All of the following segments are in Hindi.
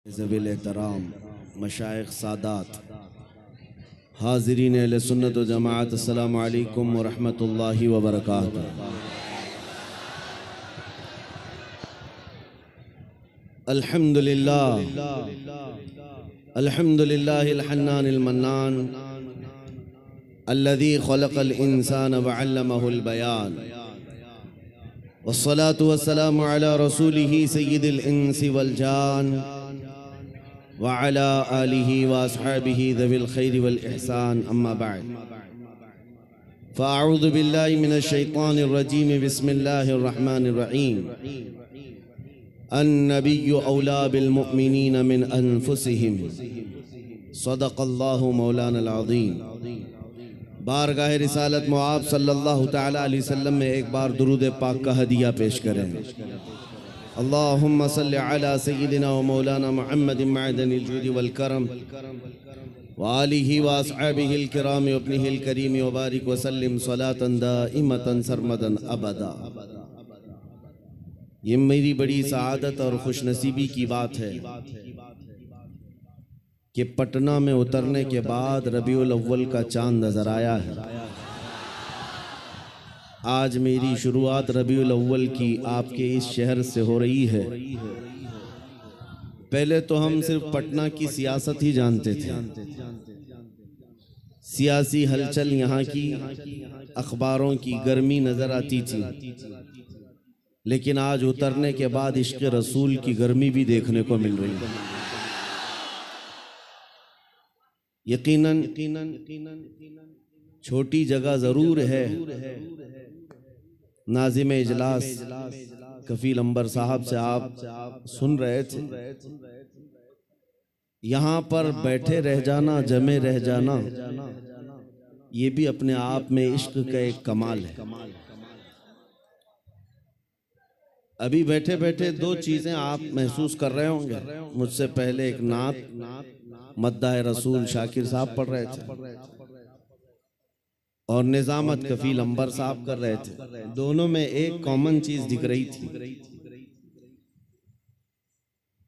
ज़वील एहतराम मशाइख सादात हाज़रीन अहले सुन्नत व जमाअत, अस्सलामु अलैकुम व रहमतुल्लाहि व बरकातुहू। अल्हम्दुलिल्लाह अल्हम्दुलिल्लाहिल हन्नानिल मन्नान अल्लज़ी खलक़ल इंसान व अल्लमहुल बयान वस्सलातु वस्सलामु अला रसूलिही सय्यिदिल इंसी वल जान व अला आलिही व अस्हाबिही ज़विल खैरि वल इहसान, अम्मा बअद। फ़अऊज़ु बिल्लाहि मिनश शैतानिर रजीम, बिस्मिल्लाहिर रहमानिर रहीम। अन्नबिय्यु औला बिल मुअमिनीन मिन अनफुसिहिम, सदक़ल्लाहु मौलानल अज़ीम। बारगाह रिसालत मुआब सल्लल्लाहु तआला अलैहि वसल्लम में एक बार दुरूद पाक का हदिया पेश करें। अल्लाहुम्मा सल्लि अला सय्यिदिना व मौलाना मुहम्मदिन मअदनिल जूदि वल करम व आलिहि व अस्हाबिहिल किराम व इब्निहिल करीम व बारिक व सल्लिम सलातन दाइमतन सरमदन अबदा। ये मेरी बड़ी सआदत और खुशनसीबी की बात है कि पटना में उतरने के बाद रबीउल अव्वल का चांद नजर आया है। आज मेरी शुरुआत रबीउल अव्वल की आपके इस शहर से हो रही है। पहले तो हम सिर्फ पटना की सियासत ही जानते थे, सियासी हलचल यहाँ की अखबारों की गर्मी नजर आती थी, लेकिन आज उतरने के बाद इश्क रसूल की गर्मी भी देखने को मिल रही है। यकीनन छोटी जगह जरूर है। नाज़िम इजलास कफील अंबर साहब से आप सुन रहे थे, यहाँ पर बैठे रह जाना, जमे रह जाना, ये भी अपने आप में इश्क का एक कमाल है। अभी बैठे बैठे दो चीजें आप महसूस कर रहे होंगे। मुझसे पहले एक नात मद्दाह रसूल शाकिर साहब पढ़ रहे थे और निजामत कफील अंबर साहब कर रहे थे। दोनों में एक कॉमन चीज दिख रही थी,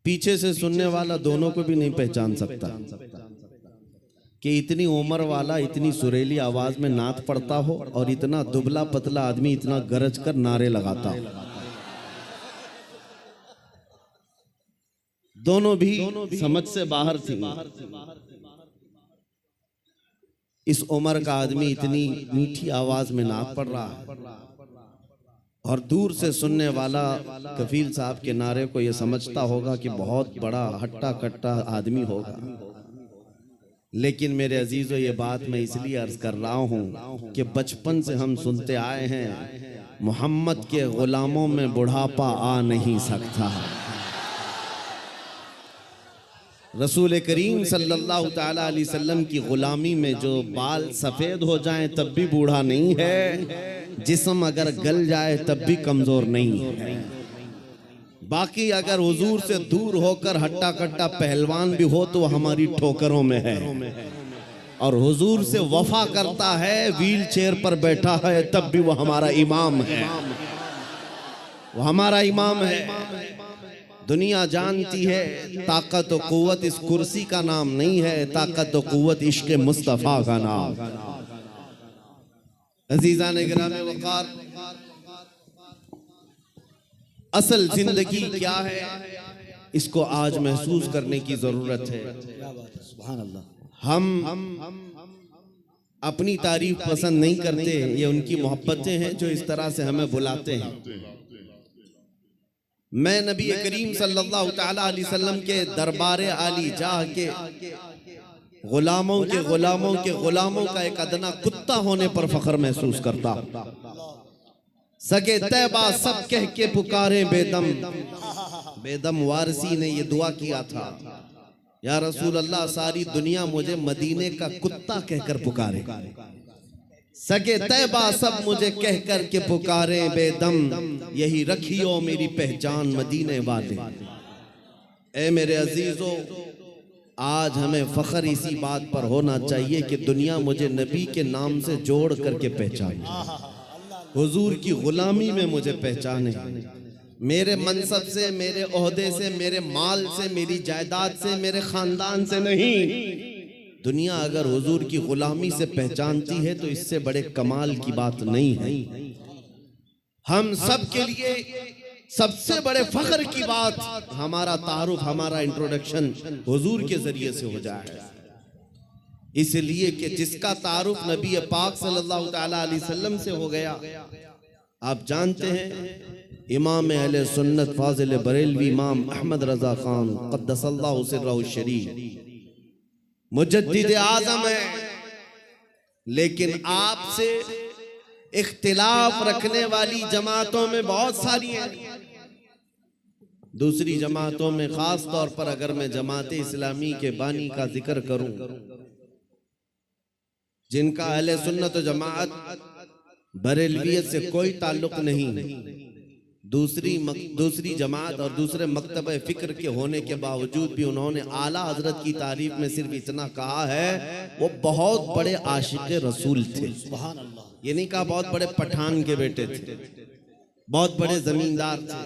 पीछे से सुनने वाला दोनों को भी नहीं पहचान सकता कि इतनी उम्र वाला इतनी सुरीली आवाज में नात पढ़ता हो और इतना दुबला पतला आदमी इतना गरज कर नारे लगाता हो। दोनों भी समझ से बाहर थी। इस उम्र का आदमी इतनी मीठी आवाज में नात पढ़ रहा है और दूर से सुनने वाला कफील साहब के नारे को यह समझता होगा कि बहुत बड़ा हट्टा कट्टा आदमी होगा। लेकिन मेरे अजीजों, ये बात मैं इसलिए अर्ज कर रहा हूं कि बचपन से हम सुनते आए हैं, मोहम्मद के गुलामों में बुढ़ापा आ नहीं सकता। रसूल करीम सल्लल्लाहु ताला अलैहि वसल्लम की गुलामी में जो बाल सफेद हो जाएं तब भी बूढ़ा नहीं है, जिस्म अगर गल जाए तब भी कमजोर नहीं है। बाकी अगर हुजूर से दूर होकर हट्टा कट्टा पहलवान भी हो तो हमारी ठोकरों में है, और हुजूर से वफा करता है, व्हील चेयर पर बैठा है, तब भी वो हमारा इमाम है, वो हमारा इमाम है। दुनिया जानती है ताकत और कुव्वत इस कुर्सी का नाम नहीं है, ताकत और कुव्वत इश्क मुस्तफा का नाम। अजीजान गिरामे वक़ार, असल जिंदगी क्या है इसको आज महसूस करने की जरूरत है। सुभान अल्लाह। हम अपनी तारीफ पसंद नहीं करते, ये उनकी मोहब्बतें हैं जो इस तरह से हमें बुलाते हैं। मैं नबी करीम सल्लल्लाहु तआला अलैहि वसल्लम के दरबारे आली जाह के गुलामों के गुलामों का एक अदना कुत्ता होने पर फख्र महसूस करता। सगे तैबा सब कह के पुकारे बेदम, बेदम वारसी ने ये दुआ किया था, या रसूल अल्लाह सारी दुनिया मुझे मदीने का कुत्ता कहकर पुकारे, सगे तैबा सब मुझे कह कर के पुकारे बेदम, यही रखियो मेरी पहचान मदीने वाले। ए मेरे अजीजों, आज हमें फख्र इसी बात पर होना चाहिए कि दुनिया मुझे नबी के नाम से जोड़ करके पहचाने, हुजूर की गुलामी में मुझे पहचाने, मेरे मनसब से, मेरे ओहदे से, मेरे माल से, मेरी जायदाद से, मेरे खानदान से नहीं। दुनिया अगर हुजूर की गुलामी से पहचानती है तो इससे बड़े कमाल की बात नहीं है। हम सब के लिए सबसे बड़े फख्र की बात हमारा तारुफ, हमारा इंट्रोडक्शन हुजूर के जरिए से हो जाए, इसलिए कि जिसका तारुफ नबी पाक सल्लल्लाहु तआला अलैहि वसल्लम से हो गया। आप जानते हैं इमाम अहले सुन्नत फाजिल बरेलवी इमाम अहमद रजा खान क़द्दसल्लाहु सिर्रहु शरीफ मुजद्दिद आज़म है, लेकिन आपसे इख्तिलाफ रखने वाली जमातों में बहुत सारी हैं। दूसरी जमातों में खास तौर पर अगर मैं जमात इस्लामी के बानी का जिक्र करूं, जिनका अहले सुन्नत व जमात बरेलवियत से कोई ताल्लुक नहीं, दूसरी जमात और दूसरे मकतब फिक्र के होने के बावजूद भी उन्होंने आला हजरत की तारीफ में सिर्फ इतना कहा है, वो बहुत बड़े आशिक रसूल थे। ये नहीं कहा बहुत बड़े पठान के बेटे थे, बहुत बड़े जमींदार थे,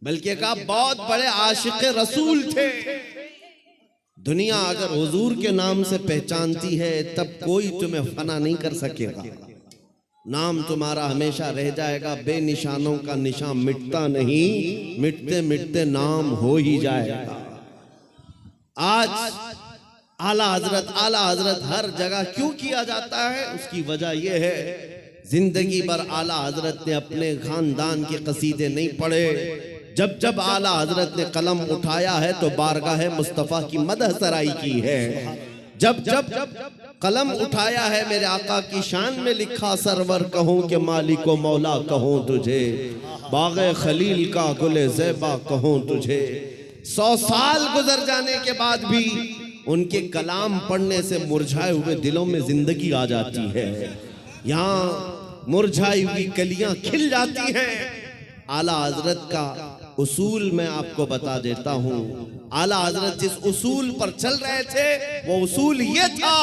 बल्कि कहा बहुत बड़े आशिक रसूल थे। दुनिया अगर हुजूर के नाम से पहचानती है तब कोई तुम्हें फना नहीं कर सकेगा। नाम तुम्हारा हमेशा रह जाएगा, बेनिशानों का निशान मिटता नहीं, मिटते मिटते नाम हो ही जाएगा। आज आला हजरत हर जगह क्यों किया जाता है, उसकी वजह यह है जिंदगी भर आला हजरत ने अपने खानदान के कसीदे नहीं पढ़े। जब जब आला हजरत ने कलम उठाया है तो बारगाह मुस्तफ़ा की मदह सराई की है। जब जब कलम उठाया है मेरे आका की शान में लिखा, सरवर कहूँ के मालिको मौला कहूँ तुझे, बाग़े खलील का गुले ज़ेबा कहूँ तुझे। 100 साल गुजर जाने के बाद भी उनके कलाम पढ़ने से मुरझाए हुए दिलों में जिंदगी आ जाती है। यहाँ मुरझाई हुई कलियां खिल जाती हैं। आला हजरत का उसूल मैं आपको बता देता हूँ। आला हजरत जिस उसूल पर चल रहे थे वो उसूल ये था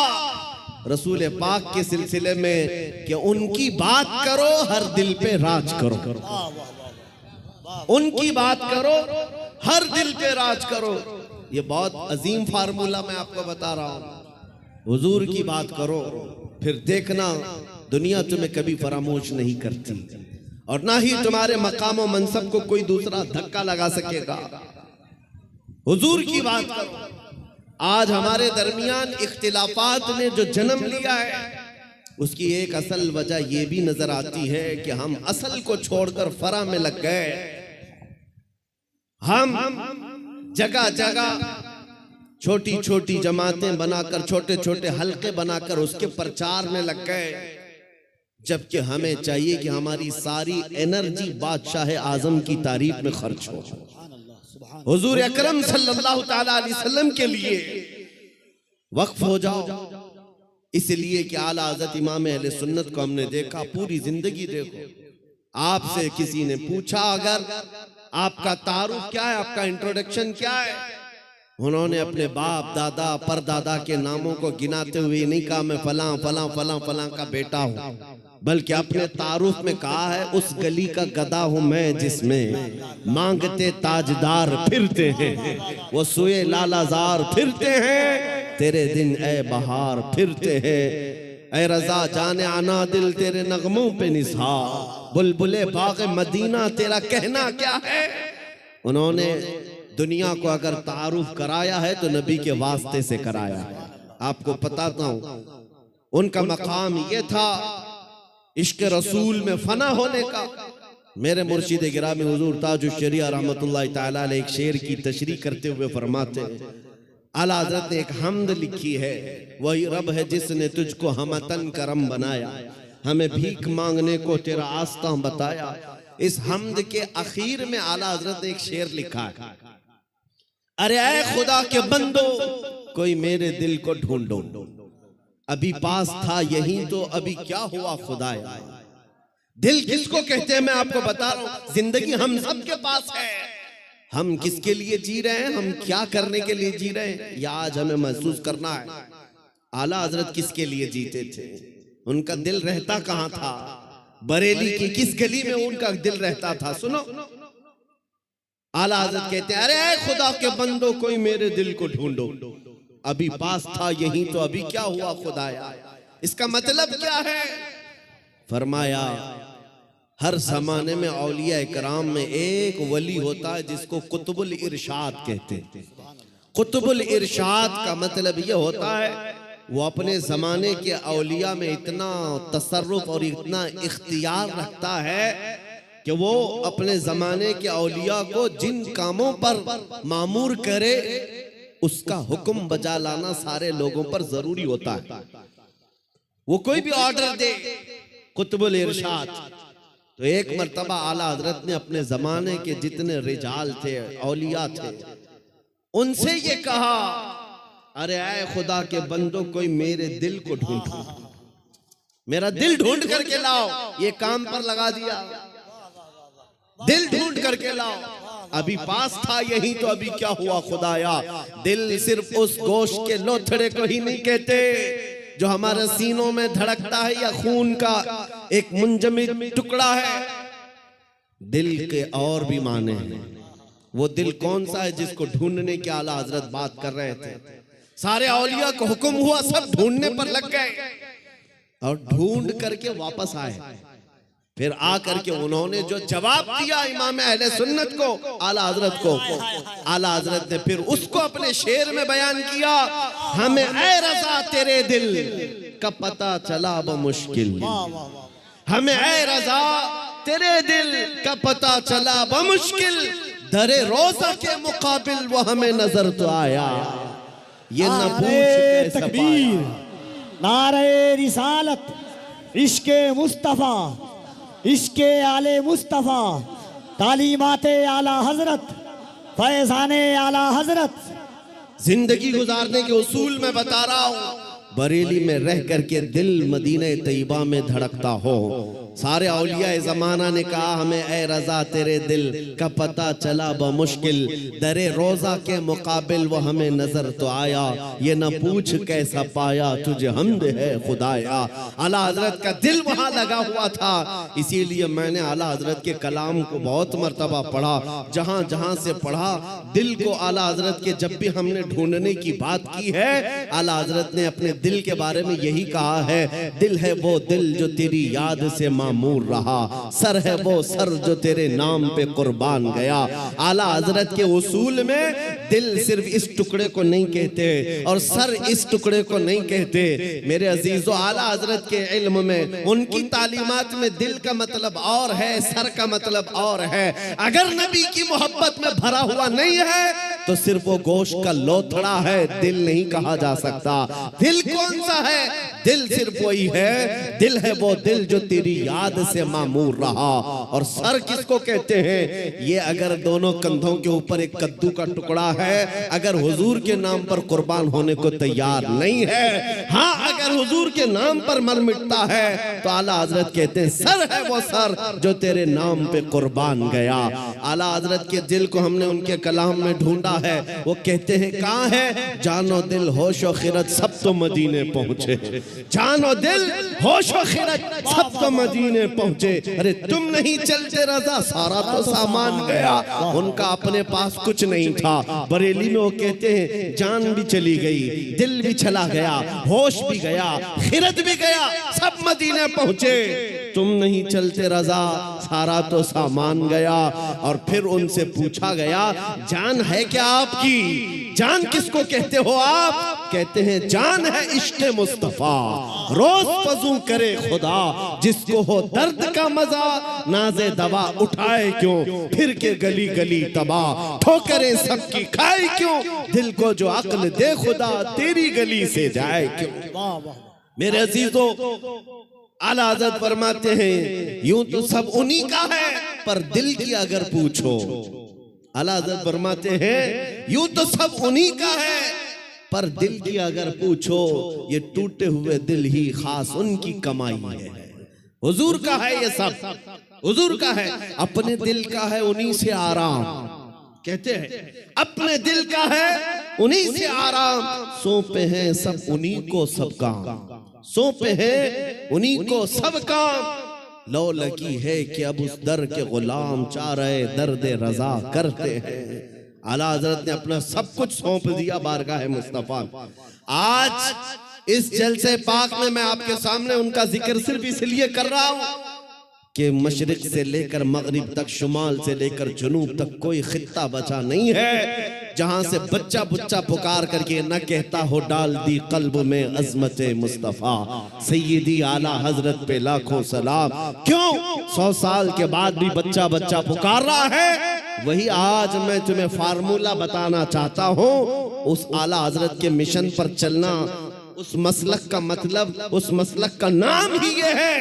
रसूल पाक के सिलसिले में कि उनकी बात करो हर दिल पे राज करो, उनकी बात करो हर दिल पे राज करो। ये बहुत अजीम फार्मूला मैं आपको बता रहा हूँ। हुजूर की बात करो, फिर देखना दुनिया तुम्हें कभी फरामोश नहीं करती और ना ही तुम्हारे मकाम और मनसब को कोई दूसरा धक्का लगा सकेगा। हुजूर की बात करो। आज हमारे दरमियान इख्तिलाफात ने जो जन्म लिया है उसकी एक असल वजह यह भी नजर आती है कि हम असल को छोड़कर फरा में लग गए। हम जगह जगह छोटी छोटी जमातें बनाकर, छोटे छोटे हलके बनाकर उसके प्रचार में लग गए, जबकि हमें चाहिए कि हमारी सारी एनर्जी बादशाह आजम की तारीफ में खर्च हो, हुजूर अकरम सल्लल्लाहु तआला अलैहि वसल्लम के लिए वक्फ हो जाओ। इसलिए कि आला हज़रत इमाम अहले सुन्नत को हमने देखा, पूरी जिंदगी देखो। आपसे किसी ने पूछा अगर आपका तारुफ क्या है, आपका इंट्रोडक्शन क्या है, उन्होंने अपने बाप दादा परदादा के नामों को गिनाते हुए नहीं कहा मैं फलां फलां फलां फलां का बेटा हूं, बल्कि अपने तारुफ में कहा है उस गली का गधा हूं मैं जिसमें मांगते ताजदार फिरते हैं, वो सुए लालाजार फिरते हैं, तेरे दिन ए बहार फिरते हैं, ए रजा जाने आना दिल तेरे नगमों पे निसार, बुलबुले बाग़ मदीना तेरा कहना क्या है। उन्होंने दुनिया को अगर तारुफ कराया है तो नबी के वास्ते से कराया है। आपको बताता हूं उनका मकाम ये था इश्क रसूल में फना होने का। मेरे मुर्शिद गिरामी हुजूर ताजुश शरिया रहमतुल्लाह तआला अलैह एक शेर की तशरीह करते हुए फरमाते हैं, आला हज़रत ने एक हमद लिखी है, वही रब है जिसने तुझको हमतन करम बनाया, हमें भीख मांगने को तेरा आस्था बताया। इस हमद के आखिर में आला हज़रत ने एक शेर लिखा है, अरे ऐ खुदा के बंदो कोई मेरे दिल को ढूंढो, अभी पास था यही तो अभी क्या हुआ खुदाया। दिल किसको कहते हैं मैं आपको बता रहा हूं, जिंदगी हम सब के पास है। हम किसके लिए जी रहे हैं, हम क्या करने के लिए जी रहे हैं, या आज हमें महसूस करना है। आला हजरत किसके लिए जीते थे, उनका दिल रहता कहां था, बरेली की किस गली में उनका दिल रहता था। सुनो आला हज़रत कहते हैं, अरे खुदा के बंदो कोई मेरे दिल को ढूंढो, अभी पास था यहीं तो अभी क्या हुआ खुदाया। इसका मतलब क्या है? फरमाया हर जमाने में औलिया इकराम में एक वली होता है जिसको कुतुबुल इरशाद कहते हैं। कुतुबुल इरशाद का मतलब ये होता है वो अपने जमाने के औलिया में इतना तसर्रुफ और इतना इख्तियार रखता है कि वो अपने जमाने के औलिया को जिन कामों पर मामूर करे उसका हुक्म बजा लाना सारे लोगों पर जरूरी होता है। वो कोई भी ऑर्डर दे, कुतुबुल इरशाद। तो एक मर्तबा आला हजरत ने अपने जमाने के जितने रिजाल थे, औलिया थे, उनसे ये कहा, अरे आए खुदा के बंदो कोई मेरे दिल को ढूंढो, मेरा दिल ढूंढ करके लाओ। ये काम पर लगा दिया, दिल ढूंढ करके लाओ। अभी पास था यही तो अभी क्या हुआ खुदाया। दिल सिर्फ उस गोश्त के लोथड़े को ही नहीं कहते जो हमारे सीनों में धड़कता है या खून का एक मुंजमद टुकड़ा है। दिल के और भी माने हैं। वो दिल कौन सा है जिसको ढूंढने के आला हजरत बात कर रहे थे। सारे औलिया को हुक्म हुआ, सब ढूंढने पर लग गए और ढूंढ करके वापस आए। फिर आकर के उन्होंने जो जवाब दिया इमाम अहले सुन्नत को, आला हजरत को, आला हजरत ने फिर उसको अपने शेर में बयान किया, हमें ऐ रज़ा तेरे दिल का पता चला बमुश्किल, हमें ऐ रज़ा तेरे दिल का पता चला बमुश्किल, दरे रोज़ा के मुकाबिल वो हमें नजर तो आया, ये न पूछ कैसा पाया। नारे रिसालत, इश्के मुस्तफा, इश्के आले मुस्तफा, तालीमाते आला हजरत, फैजाने आला हजरत। जिंदगी गुजारने के उसूल में बता रहा हूं। बरेली में रह करके दिल मदीने तैयबा में धड़कता हो। सारे औलिया ज़माना ने कहा, हमें ऐ रज़ा तेरे दिल का पता चला बमुश्किल, दरे रोज़ा के मुकाबिल वो हमें नजर तो आया, ये न पूछ कैसा पाया, तुझे हम्द है खुदाया। आला हजरत का दिल वहां लगा हुआ था, इसीलिए मैंने आला हजरत के कलाम को बहुत मर्तबा पढ़ा। जहां जहां से पढ़ा दिल को आला हजरत के, जब भी हमने ढूंढने की बात की है, आला हजरत ने अपने दिल के बारे में यही कहा है, दिल है वो दिल जो तेरी याद से मामूर रहा, सर है वो सर जो तेरे नाम पे कुर्बान गया। आला हजरत के उसूल में दिल सिर्फ इस टुकड़े को नहीं कहते और सर इस टुकड़े को नहीं कहते। मेरे अजीजों, आला हजरत के इल्म में, उनकी तालीमात में दिल का मतलब और है, सर का मतलब और है। अगर नबी की मोहब्बत में भरा हुआ नहीं है तो सिर्फ वो गोश्त का लोथड़ा है, दिल नहीं कहा जा सकता। दिल कौन सा है? दिल सिर्फ वही है, दिल है वो दिल जो तेरी याद से मामूर रहा। और सर किसको कहते हैं? ये अगर दोनों कंधों के ऊपर एक कद्दू का टुकड़ा है, अगर हुजूर के नाम पर कुर्बान होने को तैयार नहीं है, हाँ अगर हुजूर के नाम पर मर मिटता है तो आला हजरत कहते हैं सर है वो सर जो तेरे नाम पे कुर्बान गया। आला हजरत के दिल को हमने उनके कलाम में ढूंढा है। वो कहते हैं कहाँ है? जानो दिल होशो खिरत सब तो मदीने पहुंचे, जानो दिल होशो खिरत सब तो मदीने पहुंचे। अरे तुम नहीं चलते रज़ा, सारा तो सामान गया। उनका अपने पास कुछ नहीं था। बरेली में वो कहते हैं जान भी चली गई, दिल भी चला गया, होश भी गया, खिरत भी गया, सब मदीने पहुंचे। तुम नहीं चलते रज़ा, सारा तो सामान गया। और फिर उनसे पूछा गया जान है क्या आपकी? जान किसको कहते हो आप? कहते हैं जान है इश्क़े मुस्तफा, रोज वज़ू करे खुदा, जिसको हो दर्द का मजा, नाज़े दवा उठाए क्यों, फिर के गली गली तबाह, ठोकरें सबकी खाए क्यों, दिल को जो अक्ल दे खुदा, तेरी गली से जाए क्यों। मेरे अजीजों, आला हज़रत फरमाते हैं यूं तो सब उन्हीं का है, पर दिल की अगर पूछो, आला हज़रत फरमाते हैं यूं तो सब उन्हीं का है, पर दिल की अगर पूछो, ये टूटे हुए दिल ही खास उनकी कमाई है। हुजूर का है ये सब, हुजूर का है, अपने दिल का है उन्हीं से आराम। कहते हैं अपने दिल का है उन्हीं से आराम, सौंपे हैं सब उन्हीं को सब काम, सौंपे हैं उन्हीं को सब काम, लो लगी है कि अब उस दर के गुलाम चाह रहे दर्द रजा करते हैं। आला हजरत ने अपना सब कुछ सौंप दिया बारगाह मुस्तफा। आज इस जलसे पाक में मैं आपके सामने उनका जिक्र सिर्फ इसलिए कर रहा हूं कि मशरिक से लेकर मगरिब तक, शुमाल से लेकर जुनूब तक कोई खित्ता बचा नहीं है जहां से बच्चा बुच्चा पुकार करके न कहता हो डाल दी कल्ब में अजमत मुस्तफा सैयदी आला हजरत पे लाखों सलाम। क्यों 100 साल के बाद भी बच्चा बच्चा पुकार रहा है? वही आज मैं तुम्हें फार्मूला बताना चाहता हूं। उस आला हजरत के मिशन पर चलना, उस मसलक का मतलब, उस मसलक का नाम ही ये है,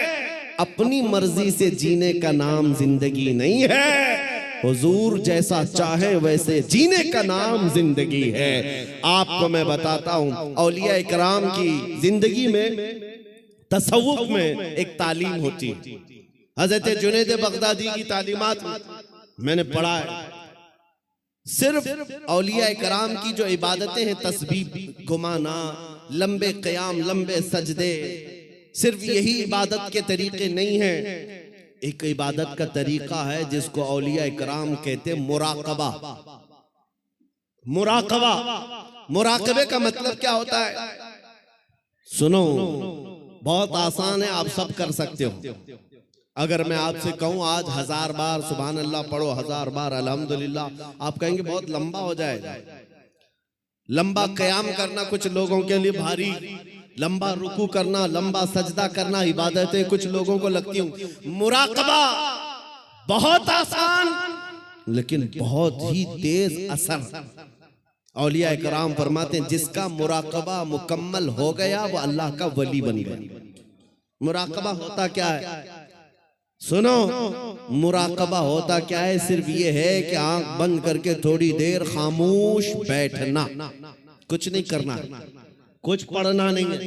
अपनी मर्जी से जीने का नाम जिंदगी नहीं है। हुजूर जैसा चाहे वैसे जीने का नाम जिंदगी है। आपको मैं बताता हूं, औलिया इकराम की जिंदगी में, तसव्वुफ में एक तालीम होती है। हजरत जुनैद बगदादी की तालीमात मैंने पढ़ा है। सिर्फ औलिया इकराम की जो इबादतें हैं, तस्बीह घुमाना, लंबे क़याम, लंबे सजदे, सिर्फ यही इबादत के तरीके नहीं हैं। एक इबादत का तरीका है जिसको औलिया इकराम कहते हैं मुराकबा। मुराकबा, मुराकबे का मतलब क्या होता है? सुनो, बहुत आसान है, आप सब कर सकते हो। अगर मैं आपसे कहूं आज 1000 बार सुभान अल्लाह पढ़ो, 1000 बार अल्हम्दुलिल्लाह, आप कहेंगे बहुत लंबा हो जाएगा। लंबा क़याम करना कुछ लोगों के लिए भारी, लंबा रुकू करना, लंबा सजदा करना इबादतें कुछ लोगों को लगती हूं। मुराकबा बहुत आसान लेकिन बहुत ही तेज असर। औलिया इकराम फरमाते हैं जिसका मुराकबा मुकम्मल हो गया वो अल्लाह का वली बन गया। मुराकबा होता क्या है? सुनो, मुराकबा होता क्या है? सिर्फ ये है कि आंख बंद करके थोड़ी देर खामोश बैठना, कुछ नहीं करना, कुछ पढ़ना नहीं है,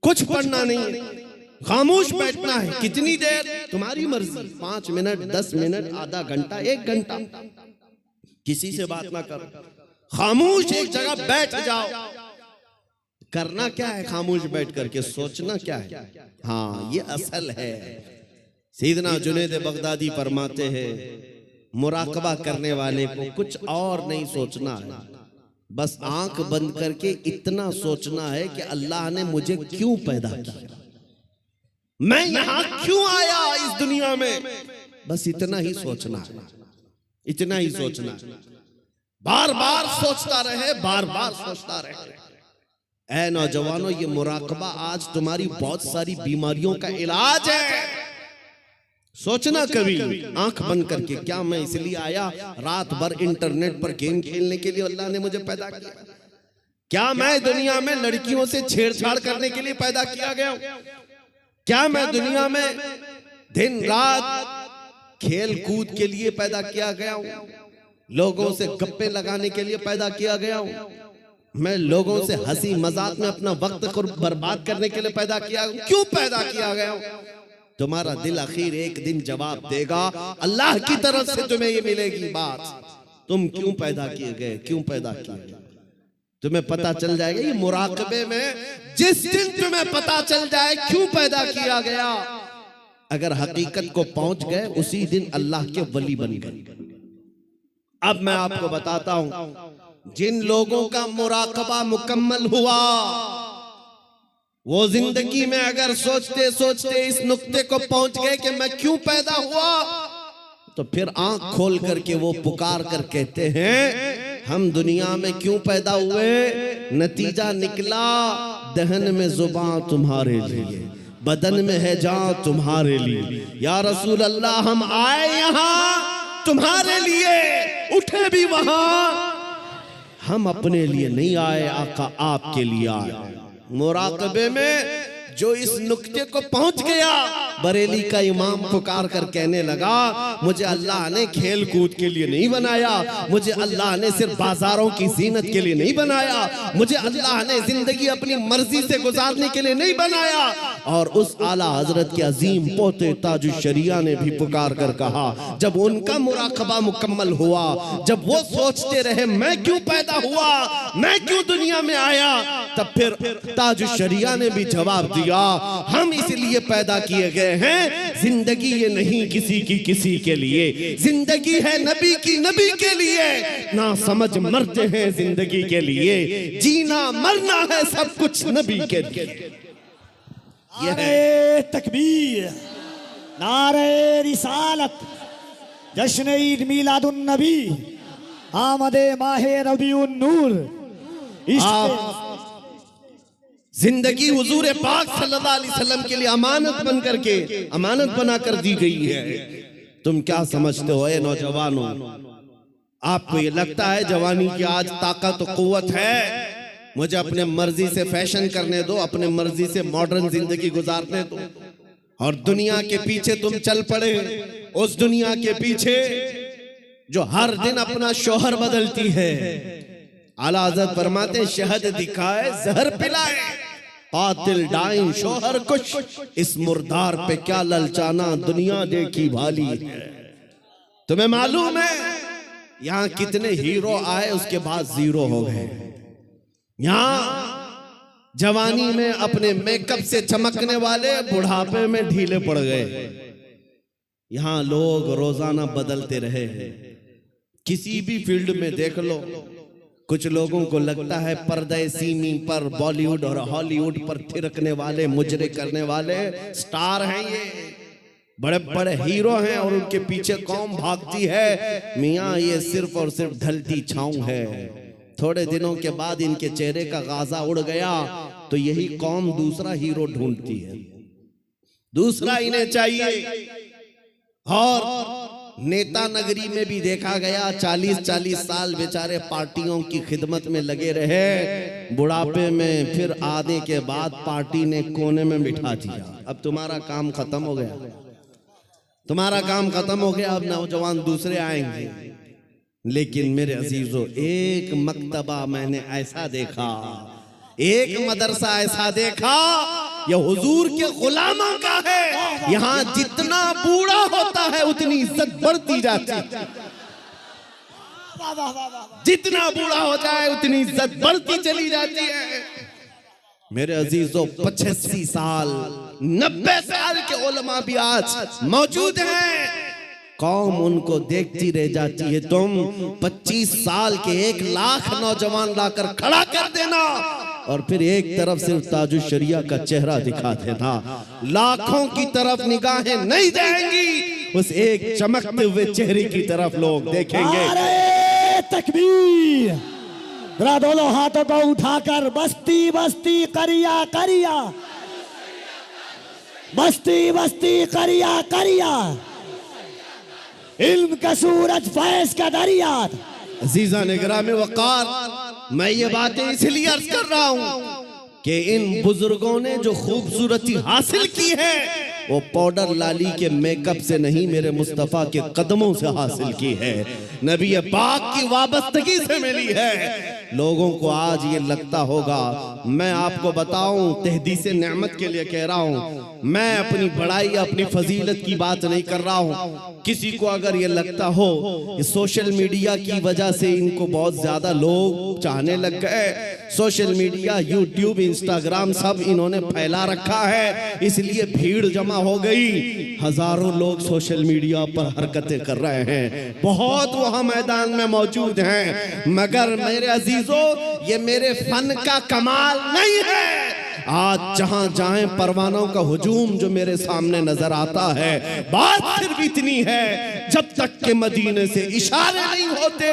कुछ पढ़ना नहीं है, खामोश बैठना है। कितनी देर? तुम्हारी मर्जी, 5 मिनट, 10 मिनट, आधा घंटा, 1 घंटा, किसी से बात ना करो, खामोश एक जगह बैठ जाओ। करना क्या है खामोश बैठ करके? सोचना क्या है? हाँ, ये असल है। सैयदना जुनैद बगदादी फरमाते हैं मुराकबा करने वाले को कुछ और नहीं सोचना है, बस आंख बंद करके इतना सोचना है कि अल्लाह ने मुझे क्यों पैदा किया, मैं यहां क्यों आया इस दुनिया में। बस इतना ही सोचना, इतना ही सोचना, बार बार सोचता रहे, बार बार सोचता रहे। ऐ नौजवानों, ये मुराकबा आज तुम्हारी बहुत सारी बीमारियों का इलाज है। सोचना कभी आंख बंद करके, क्या मैं इसलिए आया रात भर इंटरनेट पर गेम खेलने के लिए अल्लाह ने मुझे पैदा किया? क्या मैं दुनिया में लड़कियों से छेड़छाड़ करने के लिए पैदा किया गया हूं? क्या मैं दुनिया में दिन रात खेल कूद के लिए पैदा किया गया हूं? लोगों से गप्पे लगाने के लिए पैदा किया गया हूं? मैं लोगों से हंसी मजाक में अपना वक्त को बर्बाद करने के लिए पैदा किया? क्यों पैदा किया गया हूं? तुम्हारा दिल आखिर एक दिन जवाब देगा, अल्लाह की तरफ से तुम्हें ये मिलेगी बात, तुम क्यों पैदा किए गए, क्यों पैदा किए गए, तुम्हें पता चल जाएगा। ये मुराकबे में जिस दिन तुम्हें पता चल जाए क्यों पैदा किया गया, अगर हकीकत को पहुंच गए उसी दिन अल्लाह के वली बन गए। अब मैं आपको बताता हूं, जिन लोगों का मुराकबा मुकम्मल हुआ वो जिंदगी में अगर सोचते सोचते इस नुक्ते को पहुंच गए कि मैं क्यों पैदा हुआ, तो फिर आंख खोल करके वो पुकार कर कहते हैं हम दुनिया में क्यों पैदा हुए। नतीजा निकला, दहन में जुबान तुम्हारे लिए, बदन में है जान तुम्हारे लिए। या रसूल अल्लाह, हम आए यहाँ तुम्हारे लिए, उठे भी वहां, हम अपने लिए नहीं आए, आका आपके लिए आए। मुराकबे में जो इस नुक्ते को पहुंच गया, बरेली का इमाम पुकार कर कहने लगा मुझे अल्लाह ने खेल कूद के लिए नहीं बनाया, मुझे अल्लाह ने सिर्फ बाजारों की जीनत के लिए नहीं बनाया, मुझे अल्लाह ने जिंदगी अपनी मर्जी से गुजारने के लिए नहीं बनाया। और उस आला हजरत के अजीम पोते ताजुश्शरिया ने भी पुकार कर कहा, जब उनका मुराकबा मुकम्मल हुआ, जब वो सोचते रहे मैं क्यों पैदा हुआ, मैं क्यों दुनिया में आया, तब फिर ताजुश्शरिया ने भी जवाब दिया हम इसलिए पैदा किए गए गए हैं। जिंदगी ये नहीं किसी की किसी के लिए, जिंदगी है नबी की नबी के लिए। ना समझ मरते हैं जिंदगी के लिए, जीना मरना है सब कुछ नबी के लिए। नारे तकबीर, नारे रिसालत, जश्न ईद मिलादुन नबी, आमदे माहे रबीउन नूर। जिंदगी हुजूर पाक सल्लल्लाहु अलैहि वसल्लम के लिए अमानत बन करके अमानत बना कर दी गई है। तुम क्या समझते हो ए नौजवानों? आपको ये लगता है जवानी की आज ताकत तो कुव्वत है, मुझे अपने मर्जी से फैशन करने दो, अपने मर्जी से मॉडर्न जिंदगी गुजारने दो, और दुनिया के पीछे तुम चल पड़े, उस दुनिया के पीछे जो हर दिन अपना शोहर बदलती है। आला हज़रत फरमाते शहद दिखाए जहर पिलाए, कातिल डाइन शोहर कुछ, इस मुर्दार पे क्या ललचाना, दुनिया देखी भाली है। तुम्हें मालूम है यहाँ कितने हीरो आए उसके बाद जीरो हो गए। यहाँ जवानी में अपने मेकअप से चमकने वाले बुढ़ापे में ढीले पड़ गए। यहाँ लोग रोजाना बदलते रहे हैं, किसी भी फील्ड में देख लो। कुछ लोगों को लगता है पर्दे सीमी पर बॉलीवुड और हॉलीवुड पर थिरकने वाले, मुजरे करने वाले स्टार हैं, ये बड़े बड़े हीरो हैं और उनके पीछे कौम भागती है। मियाँ ये सिर्फ और सिर्फ ढलती छांव है। थोड़े दिनों के बाद इनके चेहरे का गाजा उड़ गया तो यही कौम दूसरा हीरो ढूंढती है, दूसरा इन्हें चाहिए। और नेता नगरी में भी देखा गया 40-40 साल बेचारे पार्टियों की खिदमत में लगे रहे, बुढ़ापे में फिर आने के बाद पार्टी ने कोने में बिठा दिया। अब तुम्हारा काम खत्म हो गया, तुम्हारा काम खत्म हो गया, अब नौजवान दूसरे आएंगे। लेकिन मेरे अजीजों, एक मकतबा मैंने ऐसा देखा, एक मदरसा ऐसा देखा, यह हुजूर के गुलामों का है। यहाँ जितना बूढ़ा होता है उतनी इज्जत बढ़ती जाती है, जितना बूढ़ा हो जाए उतनी इज्जत बढ़ती चली जाती है। मेरे अजीजों, 85 साल 90 साल के उलमा भी आज मौजूद हैं, कौम उनको देखती रह जाती है। तुम 25 साल के 1 लाख नौजवान लाकर खड़ा कर देना और फिर एक तरफ सिर्फ ताजुल शरिया का चेहरा दिखा देना, लाखों की तरफ निगाहें नहीं जाएंगी, उस एक चमकते हुए चेहरे की तरफ लोग देखेंगे। नारे तकबीर, जरा दोनों हाथों को उठाकर बस्ती बस्ती करिया करिया, बस्ती बस्ती करिया करिया, इल्म का सूरज फैज का दरिया। अजीजा निगरामी वक़ार, मैं ये बातें इसलिए अर्ज कर रहा हूं कि इन बुजुर्गों ने जो खूबसूरती हासिल की है वो पाउडर लाली के मेकअप से नहीं, मेरे मुस्तफा के कदमों से हासिल की है, नबी पाक की वाबस्तगी से मिली है। लोगों को आज ये लगता होगा, मैं आपको बताऊं, तहदीस नेमत के लिए कह रहा हूं, मैं अपनी बड़ाई अपनी फजीलत की बात नहीं कर रहा हूं। किसी को अगर ये लगता हो कि सोशल मीडिया की वजह से इनको बहुत ज्यादा लोग चाहने लग गए, सोशल मीडिया यूट्यूब इंस्टाग्राम सब इन्होंने फैला रखा है, इसलिए भीड़ जमा हो गई, हजारों लोग सोशल मीडिया पर हरकतें कर रहे हैं, बहुत वहां मैदान में मौजूद हैं, मगर मेरे अजीजों ये मेरे फन का कमाल नहीं है। आज जहां जाएं परवानों का हुजूम जो मेरे सामने नजर आता है, बात सिर्फ इतनी है, जब तक के मदीने से इशारे नहीं होते,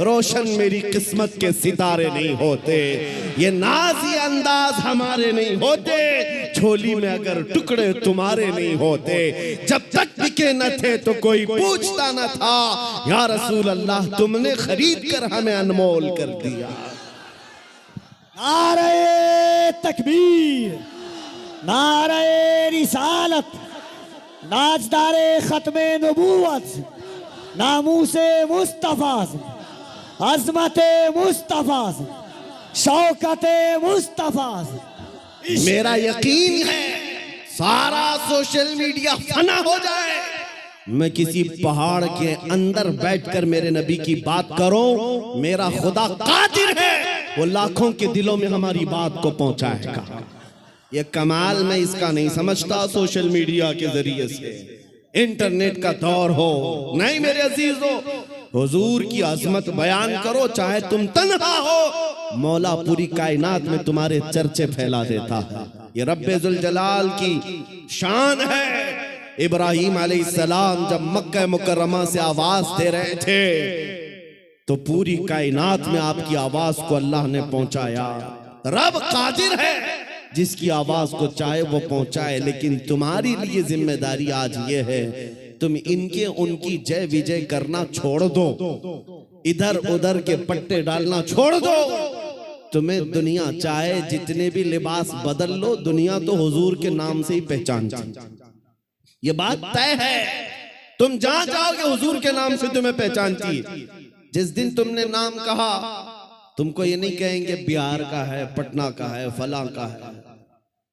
रोशन मेरी किस्मत के सितारे नहीं होते, ये नाज़ी अंदाज हमारे नहीं होते, झोली में अगर टुकड़े तुम्हारे नहीं होते, जब तक बिके न थे तो कोई पूछता न था, या रसूल अल्लाह तुमने खरीद कर हमें अनमोल कर दिया। नारे तकबीर, नारे रिसालत, नाजदारे खत्मे नबूवत, नामूसे मुस्तफा, अजमते मुस्तफा, शौकते मुस्तफा। मेरा यकीन है सारा सोशल मीडिया फना हो जाए, मैं किसी पहाड़ के अंदर बैठकर मेरे नबी की बात करूं, मेरा खुदा कादिर है, वो लाखों के दिलों में हमारी बात को पहुंचाएगा। ये कमाल मैं इसका नहीं समझता सोशल मीडिया के जरिए से, इंटरनेट का दौर हो। नहीं मेरे अजीजों, हुजूर की अजमत बयान करो, चाहे तुम तन्हा हो, मौला पूरी कायनात में तुम्हारे चर्चे फैला देता है। ये रब्बे जुल जलाल की शान है। इब्राहीम अलैहिस्सलाम जब मक्का मुकर्रमा से आवाज दे रहे थे तो पूरी कायनात में आपकी आवाज को अल्लाह ने पहुंचाया। रब कादिर है, जिसकी आवाज को चाहे वो पहुंचाए, लेकिन तुम्हारी लिए जिम्मेदारी आज ये है, तुम इनके उनकी जय विजय करना छोड़ दो, इधर उधर के पट्टे डालना छोड़ दो। तुम्हें दुनिया चाहे जितने भी लिबास बदल लो, दुनिया तो हुजूर के नाम से ही पहचानती। ये बात तय है, तुम जहां जाओगे हुजूर के नाम से तुम्हें पहचानती। जिस दिन तुमने नाम कहा, तुमको ये नहीं कहेंगे बिहार का है, पटना का है, फलां का है।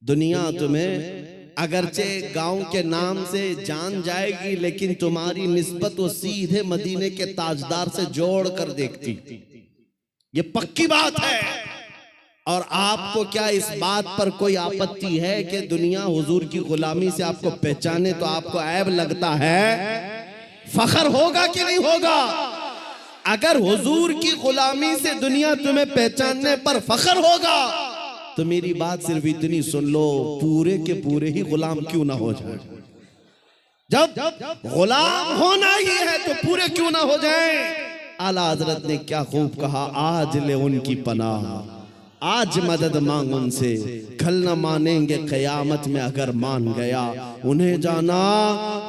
दुनिया तुम्हें अगरचे गांव के नाम से जान जाएगी, लेकिन तुम्हारी निस्बत वो सीधे मदीने के ताजदार से जोड़ कर देखती। ये पक्की बात है। और आपको क्या इस बात पर कोई आपत्ति है कि दुनिया हुजूर की गुलामी से आपको पहचाने तो आपको ऐब लगता है? फखर होगा कि नहीं होगा? अगर हुजूर की गुलामी से दुनिया तुम्हें पहचानने पर फखर होगा तो मेरी बात सिर्फ इतनी सुन लो, पूरे के पूरे ही गुलाम क्यों ना हो जाए। जब गुलाम होना ही है तो पूरे क्यों ना हो जाए। आला हजरत ने क्या खूब कहा, आज ले उनकी पनाह, आज मदद मांग उनसे, कल न मानेंगे कयामत में अगर मान गया। उन्हें जाना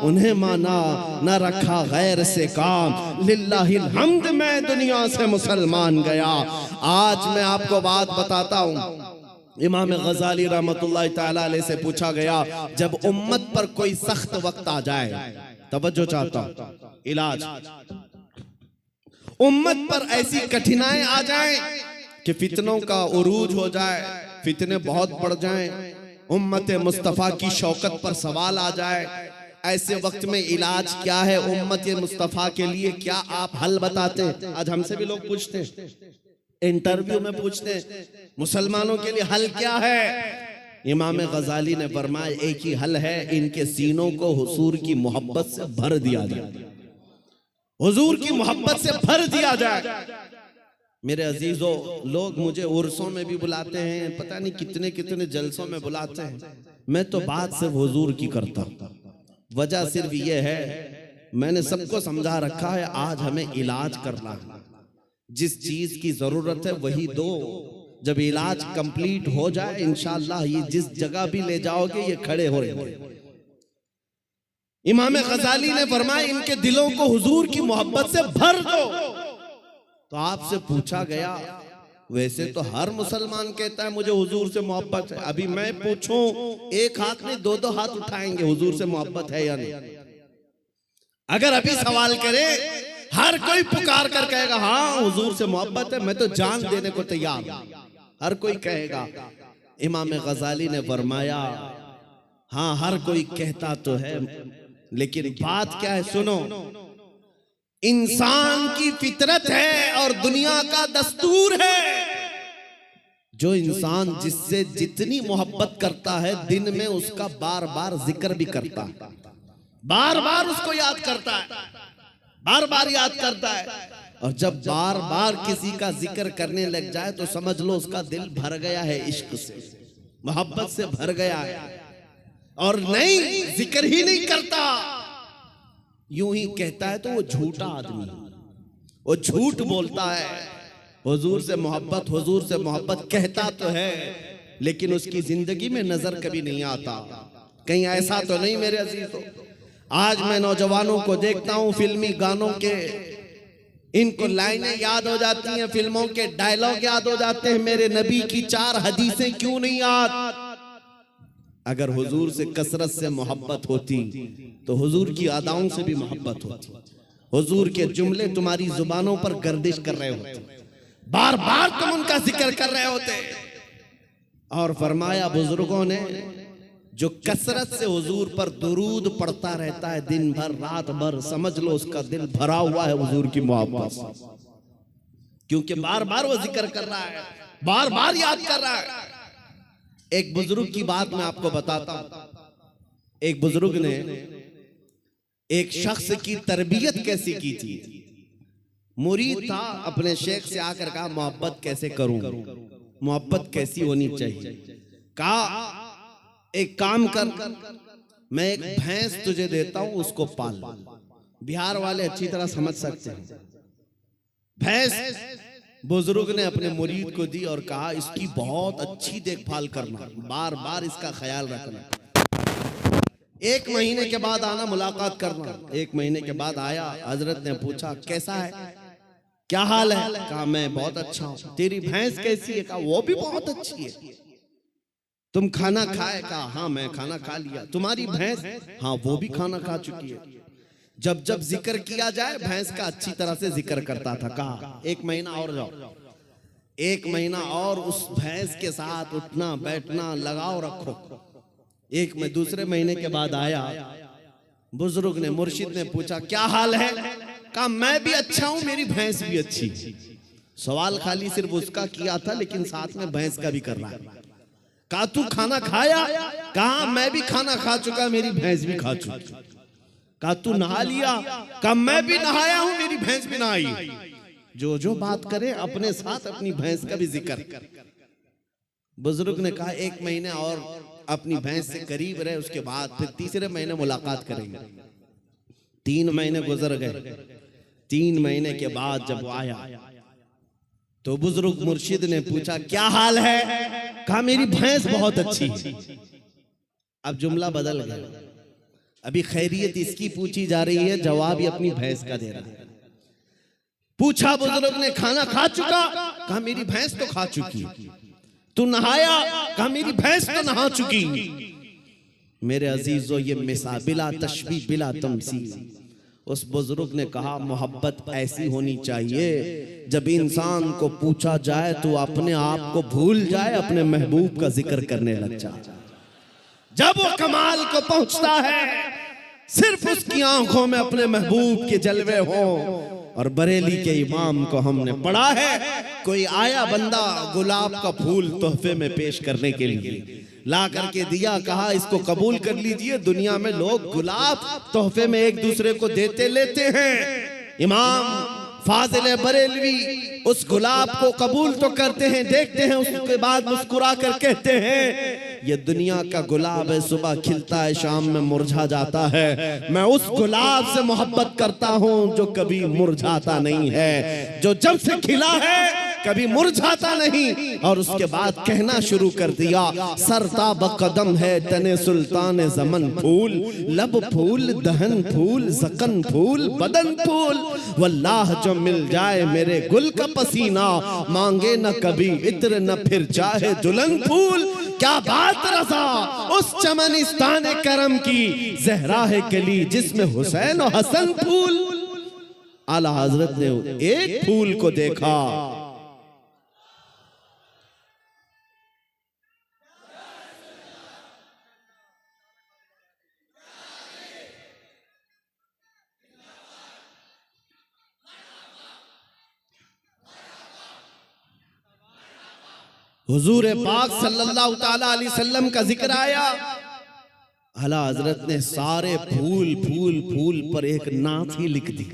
उन्हें माना, न रखा गैर से काम, लिल्लाहिल हम्द मैं दुनिया से मुसलमान गया। आज मैं आपको बात बताता हूँ। इमाम गजाली रहमतुल्लाह ताला अलैह से पूछा गया, जब उम्मत पर कोई सख्त वक्त आ जाए, तवज्जो चाहता हूँ, इलाज, उम्मत पर ऐसी कठिनाई आ जाए कि फितनों का उरूज हो जाए, फितने बहुत बढ़ जाएं, उम्मत मुस्तफ़ा की शौकत पर सवाल आ जाए, ऐसे वक्त में इलाज क्या है उम्मत मुस्तफ़ा के लिए, क्या आप हल बताते हैं? आज हमसे भी लोग पूछते हैं, इंटरव्यू में पूछते हैं, मुसलमानों के लिए हल क्या है? इमाम गजाली ने फरमाया, एक ही हल है, इनके सीनों को हुजूर की मोहब्बत से भर दिया जाए, हुजूर की मोहब्बत से भर दिया जाए। मेरे अजीजों, लोग मुझे उर्सों में भी बुलाते हैं, पता नहीं कितने कितने जलसों में बुलाते हैं, मैं तो बात सिर्फ हुजूर की करता हूं। वजह सिर्फ ये है, मैंने सबको समझा रखा है, आज हमें इलाज करना है, जिस चीज की जरूरत है वही दो। जब इलाज कंप्लीट हो जाए इंशाअल्लाह, ये जिस जगह भी ले जाओगे ये खड़े हो रहे। इमाम गजाली ने फरमाया, इनके दिलों को हुजूर की मोहब्बत से भर दो। तो आपसे पूछा गया, वैसे तो हर मुसलमान कहता है मुझे हुजूर से मोहब्बत है, अभी मैं पूछूं, एक हाथ में दो दो हाथ उठाएंगे, हुजूर से मोहब्बत है या नहीं? अगर अभी सवाल करें, हर कोई पुकार कर कहेगा हाँ हुजूर से मोहब्बत है, मैं तो जान देने को तैयार, हर कोई कहेगा। इमाम गजाली ने फरमाया, हाँ हर कोई कहता तो है, लेकिन बात क्या है सुनो, इंसान की फितरत है और दुनिया का दस्तूर है। जो इंसान जिससे जितनी मोहब्बत करता है, दिन में उसका बार बार जिक्र भी करता है, बार बार उसको याद करता है, बार बार याद करता है। और जब बार बार किसी का जिक्र करने लग जाए तो समझ लो उसका दिल भर गया है, इश्क से, मोहब्बत से भर गया है। और नहीं, जिक्र ही नहीं करता, यूं ही कहता है, तो वो झूठा आदमी, वो झूठ बोलता है। हुजूर से मोहब्बत कहता तो है, लेकिन उसकी जिंदगी में नजर कभी नहीं आता। कहीं ऐसा तो नहीं मेरे अजीजों, आज मैं नौजवानों को देखता हूं, फिल्मी गानों के इनको लाइनें याद हो जाती हैं, फिल्मों के डायलॉग याद हो जाते हैं, मेरे नबी की 4 हदीसें क्यों नहीं याद? अगर हुजूर से कसरत से मोहब्बत होती तो हुजूर की अदाओं से भी मोहब्बत होती, हुजूर के जुमले तुम्हारी जुबानों पर गर्दिश कर रहे होते, बार बार तुम उनका जिक्र कर रहे होते। और फरमाया बुजुर्गों ने, जो कसरत से हुजूर पर दुरूद पढ़ता रहता है दिन भर रात भर, समझ लो उसका दिल भरा हुआ है हुजूर की मोहब्बत से, क्योंकि बार बार वो जिक्र कर रहा है, बार बार याद कर रहा है। एक बुजुर्ग की बात मैं आपको बताता हूं। एक बुजुर्ग ने एक शख्स की तरबियत कैसी की थी। मुरीद था, अपने शेख से आकर कहा मोहब्बत कैसे करूं, मोहब्बत कैसी होनी चाहिए। कहा एक काम कर, मैं एक भैंस तुझे देता हूं, उसको पाल। बिहार वाले अच्छी तरह समझ सकते हैं। भैंस बुजुर्ग ने अपने मुरीद को दी और कहा इसकी बहुत अच्छी देखभाल करना, बार बार इसका ख्याल रखना। 1 महीने के बाद आना, मुलाकात करना। 1 महीने के बाद आया, हजरत ने पूछा कैसा है, क्या हाल है। कहा मैं बहुत अच्छा हूं। तेरी भैंस कैसी है। कहा वो भी बहुत अच्छी है। तुम खाना खाए। कहा हाँ मैं खाना खा लिया। तुम्हारी भैंस। हाँ वो भी खाना खा चुकी है। जब जब जिक्र किया जाए भैंस का अच्छी तरह से जिक्र करता था। कहा 1 महीना और जाओ, 1 महीना और उस भैंस के साथ उठना बैठना लगाव रखो। दूसरे महीने के बाद आया, बुजुर्ग ने, मुर्शिद ने पूछा क्या हाल है। कहा मैं भी अच्छा हूं, मेरी भैंस भी अच्छी। सवाल खाली सिर्फ उसका किया था, लेकिन साथ में भैंस का भी कर रहा है। कहा तू खाना खाया। कहा मैं भी खाना खा चुका, मेरी भैंस भी खा चुकी। कहा तू नहा लिया। कहा मैं भी नहाया हूं, मेरी भैंस भी नहाई। जो जो बात करे अपने साथ अपनी भैंस का भी जिक्र। बुजुर्ग ने कहा 1 महीने और अपनी भैंस से करीब रहे, उसके बाद फिर तीसरे महीने मुलाकात करेंगे। 3 महीने गुजर गए। 3 महीने के बाद जब वो आया तो बुजुर्ग मुर्शिद ने पूछा क्या हाल है। कहा मेरी भैंस बहुत अच्छी है। अब जुमला बदल गया। अभी खैरियत इसकी पूछी जा रही है, जवाब ही अपनी भैंस का दे रहा है। पूछा बुजुर्ग ने खाना खा चुका। कहा मेरी भैंस तो खा चुकी। तू नहाया। कहा मेरी भैंस तो नहा चुकी। मेरे अजीजों ये मिसाल बिला तशबीह बिला तमसील। उस बुजुर्ग ने कहा मोहब्बत ऐसी होनी चाहिए जब इंसान को पूछा जाए तो अपने आप को भूल जाए, अपने महबूब का जिक्र करने लग जाए। जब वो कमाल को पहुंचता है सिर्फ उसकी आंखों में अपने महबूब के जलवे हो। और बरेली के इमाम को हमने पढ़ा है, कोई आया बंदा गुलाब का फूल तोहफे में पेश करने के लिए, ला करके दिया, कहा इसको कबूल कर लीजिए। दुनिया में लोग गुलाब तोहफे में एक दूसरे को देते लेते हैं। इमाम फाजिल बरेलवी उस गुलाब को कबूल तो करते हैं, देखते हैं, उसके बाद मुस्कुरा कर कहते हैं ये दुनिया का गुलाब है, सुबह खिलता है शाम में मुरझा जाता है। मैं उस गुलाब से मोहब्बत करता हूं जो कभी मुरझाता नहीं है, जो जब से खिला है कभी मुरझाता नहीं। और उसके बाद कहना शुरू कर दिया सरताब कदम है तने सुल्तान ज़मन फूल, लब फूल दहन फूल ज़कन फूल बदन फूल। वल्लाह जो मिल जाए मेरे गुल का पसीना, मांगे न कभी इत्र न फिर चाहे दुल्हन फूल। क्या बात रज़ा उस चमनिस्तान करम की, ज़हरा है कली जिसमें हुसैन और हसन फूल। आला हजरत ने एक फूल को देखा, हुजूर पाक सल्लल्लाहु ताला अलैहि वसल्लम का जिक्र आया। आला हजरत ने सारे फूल फूल फूल पर एक नात ही लिख दी।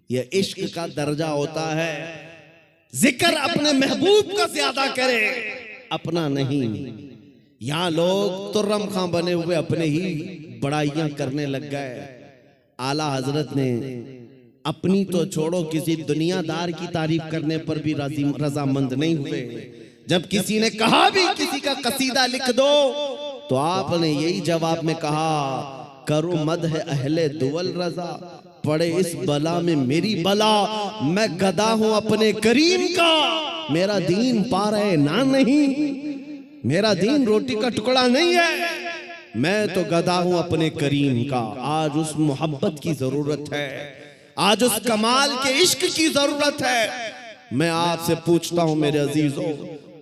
यह इश्क का दर्जा होता है, जिक्र अपने महबूब का ज्यादा करे, अपना नहीं। यहाँ लोग तुर्रम खां बने हुए अपने ही बड़ाइयां करने लग गए। आला हजरत ने अपनी तो छोड़ो, किसी दुनियादार की तारीफ करने पर भी रजामंद नहीं हुए। जब किसी ने कहा भी किसी का कसीदा लिख दो तो आपने यही जवाब में कहा करो मद है अहले दुवल रजा, पड़े इस बला में मेरी बला। मैं गदा हूं अपने करीम का, मेरा दीन पा रहे ना नहीं, मेरा दीन रोटी का टुकड़ा नहीं है, मैं तो गदा हूं अपने करीम का। आज उस मोहब्बत की जरूरत है, आज उस कमाल के इश्क की जरूरत है। मैं आपसे पूछता हूं मेरे अजीजों,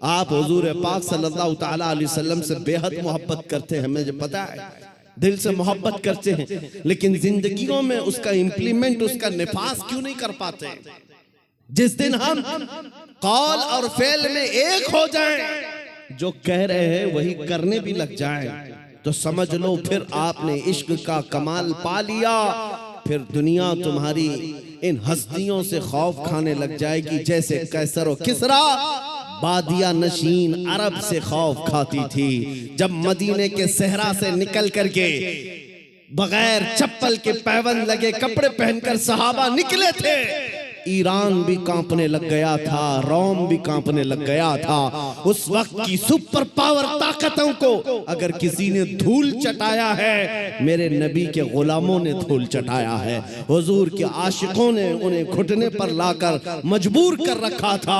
आप हुजूर पाक सल्लल्लाहु ताला अलैहि वसल्लम से बेहद मोहब्बत करते हैं, मुझे पता है, दिल से मोहब्बत करते हैं, लेकिन जिंदगियों में उसका इंप्लीमेंट, उसका निफास क्यों नहीं कर पाते? जिस दिन हम कौल और फेल में एक हो जाएं, जो कह रहे हैं वही करने भी लग जाए तो समझ लो फिर आपने इश्क का कमाल पा लिया। फिर दुनिया तुम्हारी इन हस्तियों से खौफ खाने लग जाएगी जैसे कैसर और किसरा बादिया नशीन अरब से खौफ खाती थी। जब मदीने के सहरा से निकल करके बगैर चप्पल के पैबंद लगे कपड़े पहनकर सहाबा निकले थे, ईरान भी कांपने लग गया था, रोम भी कांपने लग गया था। उस वक्त की सुपर पावर ताकतों को अगर किसी ने धूल चटाया है, मेरे नबी के गुलामों ने धूल चटाया है। हुजूर के आशिकों ने उन्हें घुटने पर लाकर मजबूर कर रखा था।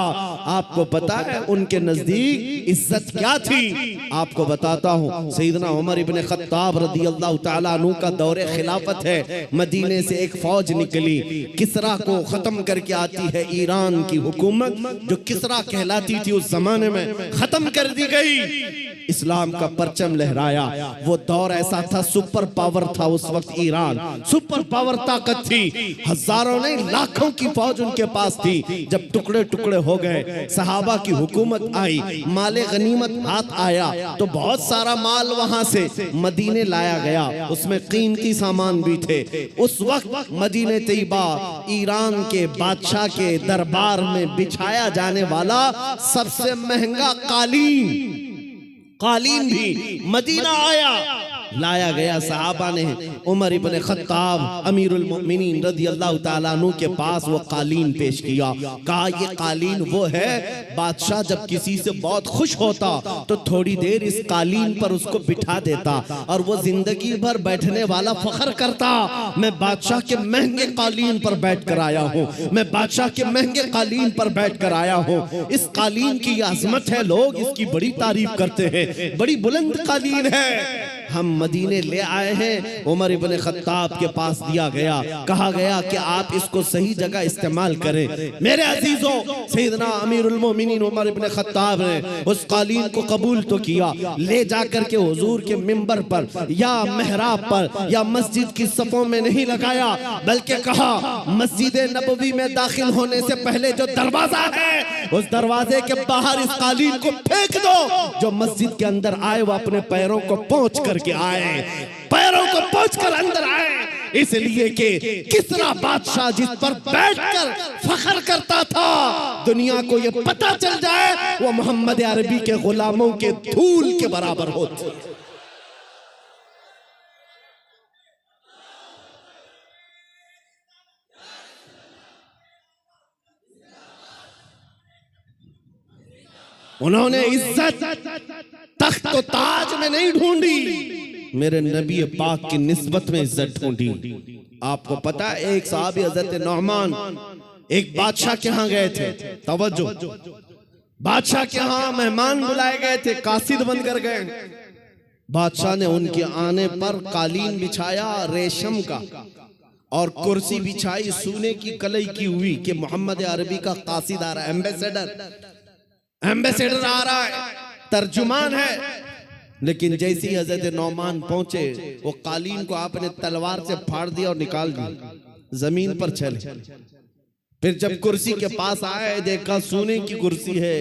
आपको पता है उनके नजदीक इज्जत क्या थी? आपको बताता हूँ, सैयदना उमर इब्ने खत्ताब रदियल्लाहु ताला अन्हु का दौरे खिलाफत है। मदीने से एक फौज निकली, किसरा को खत्म करके आती है। ईरान की हुकूमत जो किसरा कहलाती थी उस जमाने में खत्म कर दी गई। इस्लाम का परचम लहराया। वो दौर ऐसा था, सुपर पावर था उस वक्त ईरान, सुपर पावर ताकत थी। हजारों नहीं लाखों की फौज उनके पास थी। जब टुकड़े टुकड़े हो गए, सहाबा की हुकूमत आई, माले गनीमत हाथ आया तो बहुत सारा माल वहां से मदीने लाया गया, उसमें कीमती सामान भी थे। उस वक्त मदीने तैयबा ईरान के बादशाह के दरबार में बिछाया जाने वाला सबसे महंगा कालीन भी मदीना लाया गया। सहाबा ने उमर इब्ने खत्ताब अमीरुल मोमिनीन रदियल्लाहु ताला अन्हु के पास वो कालीन पेश किया। कहा ये कालीन वो है, बादशाह जब किसी से बहुत खुश होता तो थोड़ी देर इस कालीन पर उसको बिठा देता और वो जिंदगी भर बैठने वाला फख्र करता, मैं बादशाह के महंगे कालीन पर बैठ कर आया हूँ, मैं बादशाह के महंगे कालीन पर बैठ कर आया हूँ। इस कालीन की अजमत है, लोग इसकी बड़ी तारीफ करते हैं, बड़ी बुलंद कालीन है। हम मदीने ले आए हैं। उमर इब्ने खत्ताब के पास दिया गया, कहा गया कि आप इसको सही जगह इस्तेमाल करें। मेरे अजीजों, सैयदना अमीरुल मोमिनीन उमर इब्ने खत्ताब ने उस कालीन को कबूल तो किया, ले जाकर के हुजूर के मिंबर पर या मेहराब पर या मस्जिद की सफों में नहीं लगाया, बल्कि कहा मस्जिद नबवी में दाखिल होने से पहले जो दरवाजा है उस दरवाजे के बाहर इस कालीन को फेंक दो। जो मस्जिद के अंदर आए वो अपने पैरों को पोंछ करके आए, पैरों को पोंछ कर अंदर आए, इसलिए कि किसरा बादशाह जिस पर बैठकर फख्र करता था, दुनिया को ये पता चल जाए वो मोहम्मद अरबी के गुलामों के धूल के बराबर होते। उन्होंने इज्जत तख्त और ताज में नहीं ढूंढी, मेरे नबी पाक की निस्बत में इज्जत ढूंढी। आपको पता है एक साहबी हजरत नौमान एक बादशाह के यहाँ गए थे, तवज्जो, बादशाह के यहाँ मेहमान बुलाए गए थे, कासिद बनकर गए। बादशाह ने उनके आने पर कालीन बिछाया रेशम का और कुर्सी बिछाई सोने की कलई की हुई कि मोहम्मद अरबी का कासिद आ रहा है, एम्बेसडर आ रहा है, तर्जुमान है। लेकिन जैसे ही हजरत नौमान पहुंचे वो कालीन को आपने तलवार से फाड़ दिया और निकाल दिया, जमीन पर चले। फिर जब कुर्सी के पास आए देखा सोने की कुर्सी है,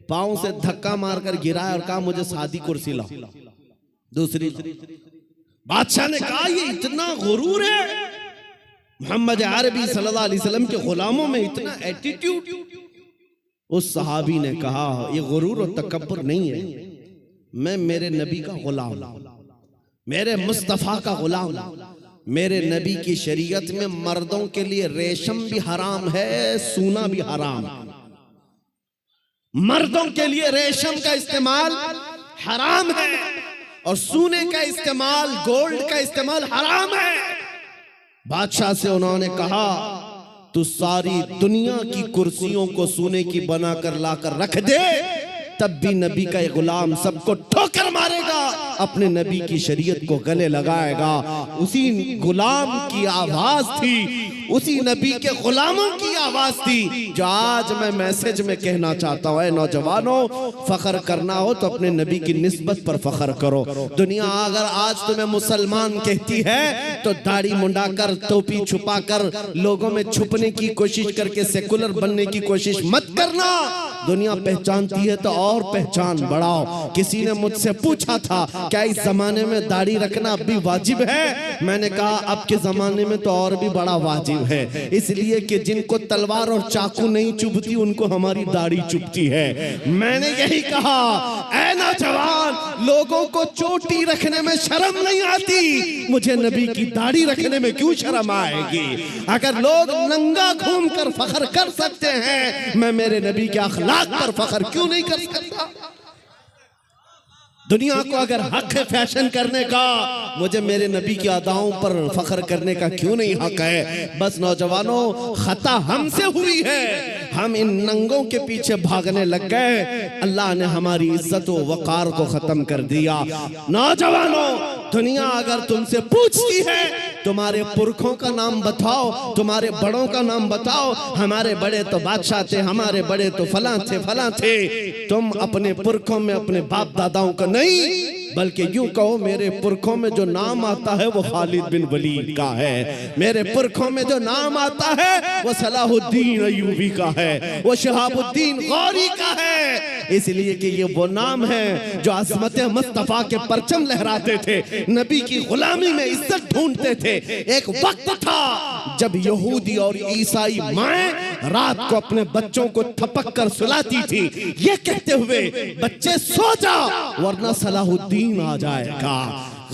पांव से धक्का मारकर गिराया और कहा मुझे सादी कुर्सी लाओ, दूसरी। बादशाह ने कहा ये इतना गुरूर है, मोहम्मद अरबी सल्लल्लाहु अलैहि वसल्लम के गुलामों में इतना एटीट्यूड। उस सहाबी ने कहा ये गुरूर और तकब्बुर नहीं है, मैं मेरे नबी का गुलाम, मेरे मुस्तफा का गुलाम। मेरे नबी की शरीयत में मर्दों के लिए रेशम भी हराम है, सोना भी हराम। मर्दों के लिए रेशम का इस्तेमाल हराम है और सोने का इस्तेमाल, गोल्ड का इस्तेमाल हराम है। बादशाह से उन्होंने कहा तू सारी दुनिया की कुर्सियों को सोने की बनाकर लाकर रख दे, तब भी नबी का ये गुलाम सबको ठोकर मारेगा, अपने नबी की शरीयत को गले लगाएगा। उसी गुलाम की आवाज थी, उसी नबी के गुलामों की आवाज थी जो आज मैं मैसेज में कहना चाहता हूं। नौजवानों, फख्र करना हो तो अपने नबी की निस्बत पर फख्र करो। दुनिया अगर आज तुम्हें मुसलमान कहती है तो दाढ़ी मुंडाकर टोपी छुपाकर लोगों में छुपने की कोशिश करके सेकुलर बनने की कोशिश मत करना। दुनिया पहचानती है तो और पहचान बढ़ाओ। किसी ने मुझसे पूछा था क्या इस जमाने में दाढ़ी रखना अब भी वाजिब है? मैंने कहा अब के जमाने में तो और भी बड़ा वाजिब है, इसलिए कि जिनको तलवार और चाकू नहीं चुभती उनको हमारी दाढ़ी चुभती है। मैंने यही कहा, ऐ नौजवान, लोगों को चोटी रखने में शर्म नहीं आती, मुझे नबी की दाढ़ी रखने में क्यों शर्म आएगी? अगर लोग नंगा घूमकर फख्र कर सकते हैं, मैं मेरे नबी के अखलाक पर फख्र क्यों नहीं कर सकता? दुनिया को अगर हक है फैशन करने का, मुझे मेरे नबी की अदाओं पर फख्र करने का क्यों नहीं हक है? बस नौजवानों, खता हमसे हुई है, हम इन नंगों के पीछे भागने लग गए। अल्लाह ने हमारी इज्जत व वकार को खत्म कर दिया। नौजवानों, दुनिया अगर तुमसे पूछती है तुम्हारे पुरखों का नाम बताओ, तुम्हारे बड़ों का नाम बताओ, हमारे बड़े तो बादशाह थे, हमारे बड़े तो फलां थे फलां थे, तुम अपने पुरखों में अपने बाप दादाओं का नहीं, बल्कि यूं कहो मेरे पुरखों में जो नाम आता है वो खालिद बिन वलीद का है, मेरे पुरखों में जो नाम आता है वो सलाहुद्दीन अय्यूबी का है, वो शहाबुद्दीन गौरी का है। इसलिए कि ये वो नाम है जो अज़मत मुस्तफा के परचम लहराते थे, नबी की गुलामी में इज्जत ढूंढते थे। एक वक्त था जब यहूदी और ईसाई माएं रात को अपने बच्चों को थपक कर सुलाती थी, ये कहते हुए बच्चे सो जाओ वरना सलाहुद्दीन आ जाएगा।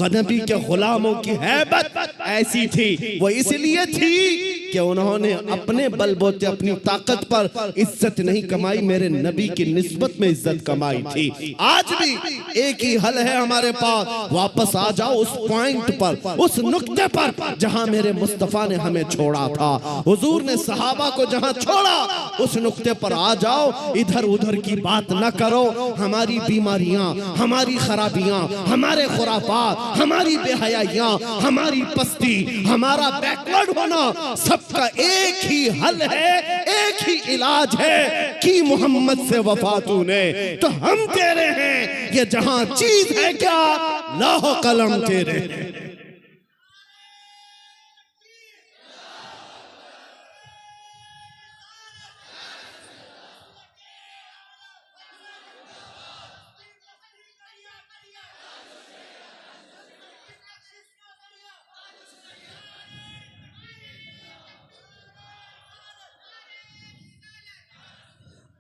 नबी के गुलामों की हैबत ऐसी थी, वो इसलिए थी कि उन्होंने अपने बलबूते अपनी ताकत पर इज्जत नहीं कमाई, मेरे नबी की निस्बत में इज्जत कमाई थी। आज भी एक ही हल है हमारे पास, वापस आ जाओ उस पॉइंट पर, उस नुक्ते पर जहां मेरे मुस्तफा ने हमें छोड़ा था, हुजूर ने सहाबा को जहां छोड़ा उस नुक्ते पर आ जाओ। इधर उधर की बात न करो। हमारी बीमारियां, हमारी खराबियां, हमारे खुराफात, हमारी बेहयाइयां, हमारी पस्ती, हमारा बैकवर्ड होना, सबका एक ही हल है, एक ही इलाज है कि मोहम्मद से वफा तूने तो हम तेरे हैं। ये जहां चीज है क्या, लौह कलम तेरे।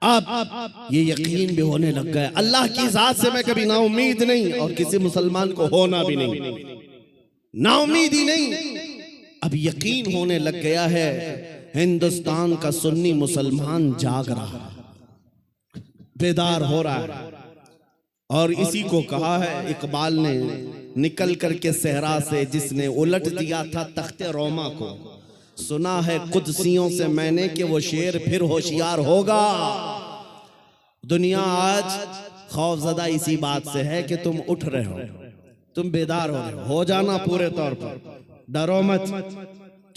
अब ये यकीन भी होने लग गया, अल्लाह की जात से मैं कभी नाउमीद नहीं और किसी मुसलमान को होना भी नहीं, नाउमीद ही नहीं। अब यकीन होने लग गया है हिंदुस्तान का सुन्नी मुसलमान जाग रहा है, बेदार हो रहा है। और इसी को कहा है इकबाल ने निकल करके सहरा से, जिसने उलट दिया था तख्ते रोमा को, सुना है कुदसियों से मैंने कि वो शेर फिर होशियार होगा। दुनिया आज खौफजदा इसी बात से है कि तुम उठ रहे हो, तुम बेदार हो रहे हो जाना पूरे तौर पर, डरो मत।